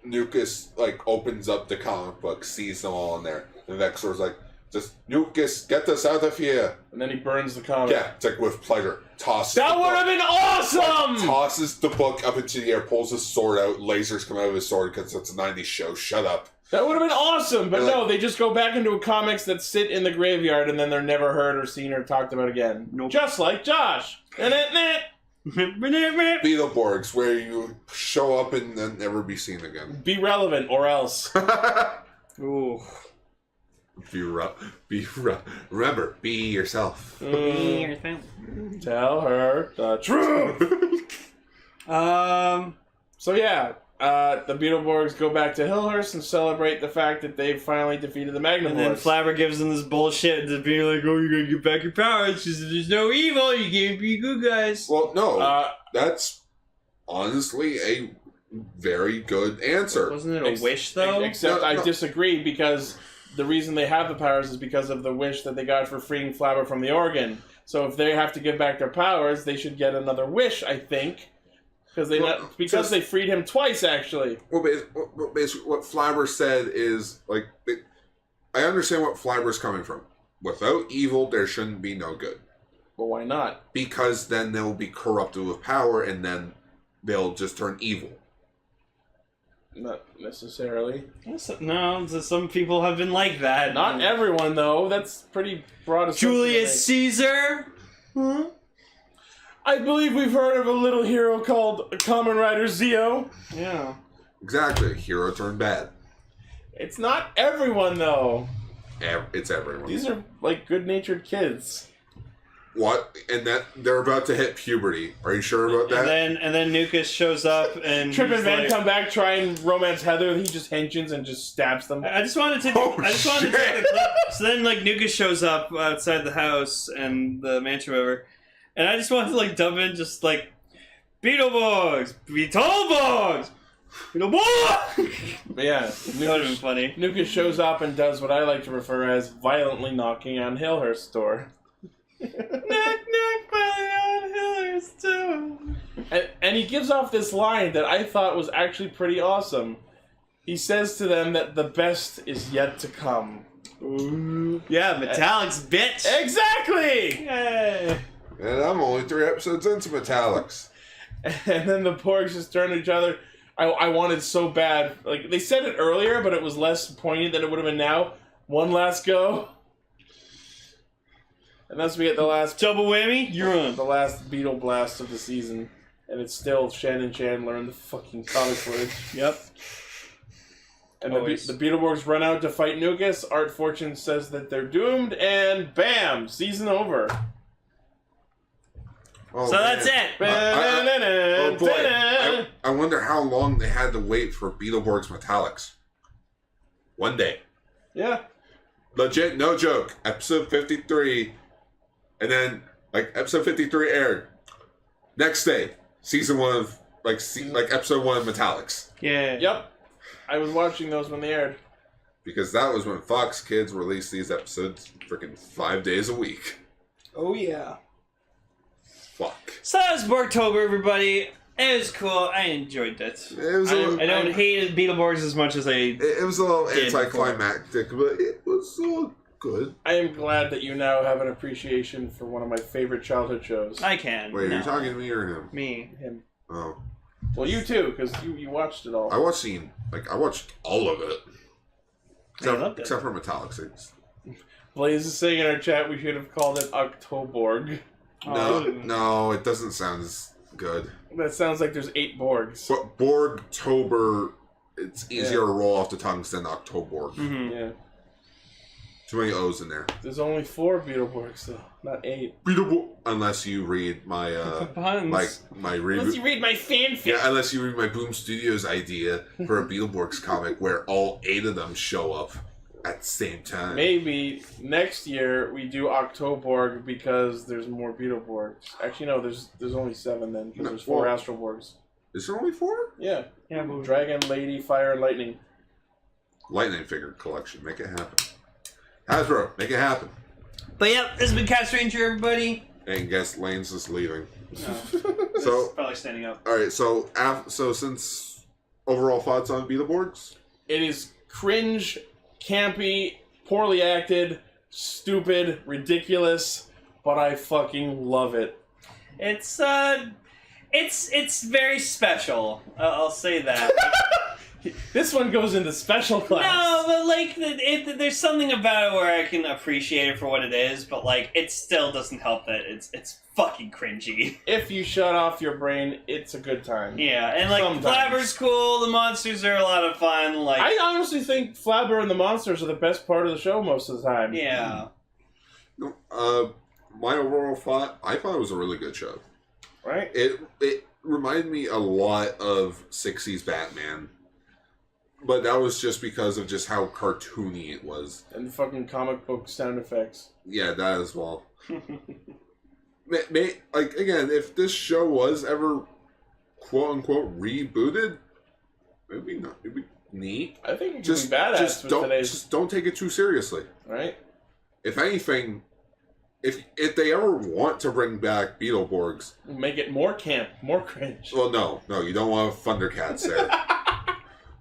Nukus, opens up the comic book, sees them all in there, and Vexor's like, just, Nukus, get us out of here. And then he burns the comic. Yeah, it's with pleasure. Tosses that would have been awesome! Tosses the book up into the air, pulls his sword out, lasers come out of his sword because it's a 90s show. Shut up. That would have been awesome, but no, they just go back into comics that sit in the graveyard and then they're never heard or seen or talked about again. Nope. Just like Josh. Beetleborgs, where you show up and then never be seen again. Be relevant or else. Ooh. Remember, be yourself. Tell her the truth. So yeah, the Beetleborgs go back to Hillhurst and celebrate the fact that they've finally defeated the Magnivores. And then Flabber gives them this bullshit to being like, oh, you're gonna get back your powers because there's no evil, you can't be good guys. Well, no, that's honestly a very good answer. Wasn't it a wish, though? Except No. I disagree because the reason they have the powers is because of the wish that they got for freeing Flabber from the organ. So if they have to give back their powers, they should get another wish, I think. Because they freed him twice, actually. Well, basically, what Flabber said is, I understand what Flabber's coming from. Without evil, there shouldn't be no good. Well, why not? Because then they'll be corrupted with power, and then they'll just turn evil. Not necessarily. No, some people have been like that. Not everyone, though. That's pretty broad. Julius Caesar? Huh? I believe we've heard of a little hero called Kamen Rider Zeo. Yeah. Exactly. Hero turned bad. It's not everyone, though. It's everyone. These are, good-natured kids. What? And that they're about to hit puberty. Are you sure about that? And then Nukus shows up and Trip and Van come back, try and romance Heather. He just henshins and just stabs them. I just wanted to take the clip. So then Nukus shows up outside the house and the mansion, whatever. And I just wanted to dump in Beetleborgs! Beetleborgs! Beetleborgs! But yeah, That would have been funny. Nukus shows up and does what I like to refer as violently knocking on Hillhurst's door. Knock, knock, on Hiller's door. And he gives off this line that I thought was actually pretty awesome. He says to them that the best is yet to come. Ooh. Yeah, Metallics, bitch! Exactly! Yay. And I'm only 3 episodes into Metallics. And then the Porgs just turn to each other. I wanted so bad. Like, they said it earlier, but it was less poignant than it would have been now. One last go. And thus we get the last... Double whammy, you're on. The last Beetle blast of the season. And it's still Shannon Chandler in the fucking comic footage. Yep. And Always. the Beetleborgs run out to fight Nukus. Art Fortune says that they're doomed, and bam! Season over. Oh, So man. that's it. Oh boy, I wonder how long they had to wait for Beetleborgs Metallics. One day. Yeah. Legit, no joke. Episode 53. And then, like, episode 53 aired. Next day, season 1 of, like episode 1 of Metallics. Yeah. Yep. I was watching those when they aired. Because that was when Fox Kids released these episodes freaking 5 days a week. Oh, yeah. Fuck. So that was Borgtober, everybody. It was cool. I enjoyed it. It was I don't hate Beetleborgs as much as I... it was a little did anticlimactic, but it was so good. I am glad that you now have an appreciation for one of my favorite childhood shows. I can. Wait, no. are you talking to me or him? Me. Him. Oh. Well, you too, because you watched it all. I watched all of it. I loved it. Except for Metallics. Blaze is saying in our chat we should have called it Octoborg. No, it doesn't sound as good. That sounds like there's 8 Borgs. But Borgtober, it's easier to roll off the tongues than Octoborg. Mm-hmm. Yeah. Too many O's in there. There's only 4 Beetleborgs, though, not 8. Unless you read my Puns. my Unless you reboot. read my fanfic. Yeah, unless you read my Boom Studios idea for a Beetleborgs comic where all 8 of them show up at the same time. Maybe next year we do Octoborg because there's more Beetleborgs. Actually, no, there's only 7 then because No, there's 4 well- Astroborgs. Is there only 4? Yeah. Yeah, but Dragon, Lady, Fire, and Lightning. Lightning figure collection. Make it happen. Hasbro, make it happen. But yep, this has been Castranger, everybody. And guess Lane's is leaving. No. So, Probably standing up. alright, so since overall thoughts on Beetleborgs? It is cringe, campy, poorly acted, stupid, ridiculous, but I fucking love it. It's very special. I'll say that. This one goes into special class. No, but like, there's something about it where I can appreciate it for what it is, but like, it still doesn't help that it's fucking cringy. If you shut off your brain, it's a good time. Yeah, and like, Sometimes. Flabber's cool. The monsters are a lot of fun. Like, I honestly think Flabber and the monsters are the best part of the show most of the time. yeah, No, my overall thought, I thought it was a really good show. Right? It reminded me a lot of 60s Batman. But that was just because of just how cartoony it was. And the fucking comic book sound effects. Yeah, that as well. Like, again, if this show was ever quote-unquote rebooted, it'd be neat. I think it could be badass with today's... Just don't take it too seriously. Right? If anything, if they ever want to bring back Beetleborgs... Make it more camp, more cringe. Well, no, you don't want Thundercats there.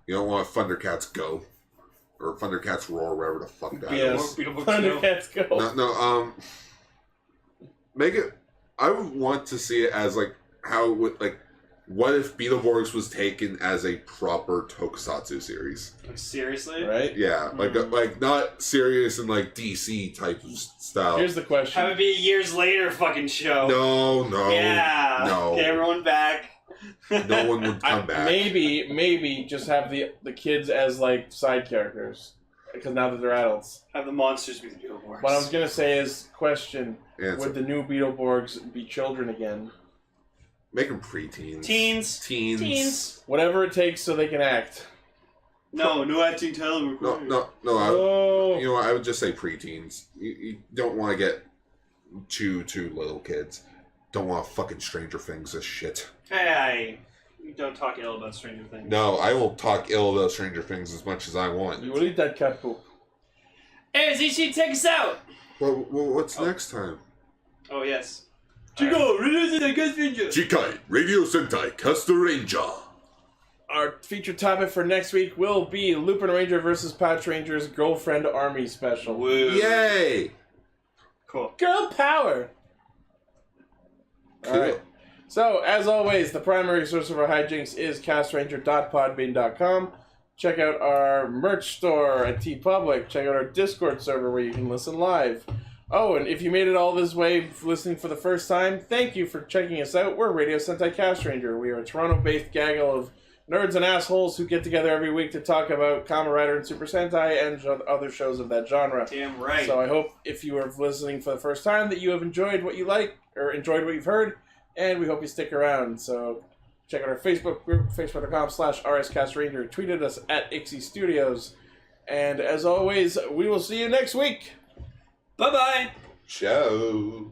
You don't want Thundercats Go. Or Thundercats Roar, wherever the fuck that is. Yes. Beetleborgs Thundercats go. No, make it... I would want to see it as, like, how it would, like... What if Beetleborgs was taken as a proper tokusatsu series? Like, seriously, Right? Yeah, like not serious and like DC type of style. Here's the question. Have it be a years later fucking show. No, Yeah. no. Get everyone back. No one would come back. Maybe just have the kids as like side characters because now that they're adults. Have the monsters be the Beetleborgs. What I was gonna say is, question: Answer. would the new Beetleborgs be children again? Make them preteens. Teens. Whatever it takes so they can act. No acting talent. No. Oh. You know what? I would just say preteens. You don't want to get too little kids. Don't want fucking Stranger Things this shit. Hey, you don't talk ill about Stranger Things. No, I will talk ill about Stranger Things as much as I want. You will eat that cat poop. Hey, Zishi, take us out! Well, what's next time? Oh, yes. Chico, Radio Sentai Castranger. Chikai, Radio Sentai Castranger. Our featured topic for next week will be Lupinranger versus Patranger's Girlfriend Army Special. Woo. Yay! Cool. Girl power! Cool. Alright. So, as always, the primary source of our hijinks is castranger.podbean.com. Check out our merch store at TeePublic. Check out our Discord server where you can listen live. Oh, and if you made it all this way listening for the first time, thank you for checking us out. We're Radio Sentai Castranger. We are a Toronto-based gaggle of nerds and assholes who get together every week to talk about Kamen Rider and Super Sentai and other shows of that genre. Damn right. So I hope if you are listening for the first time that you have enjoyed what you like, or enjoyed what you've heard, and we hope you stick around. So check out our Facebook group, facebook.com/RSCastRanger. Tweet at us at Ixie Studios. And as always, we will see you next week. Bye-bye. Ciao.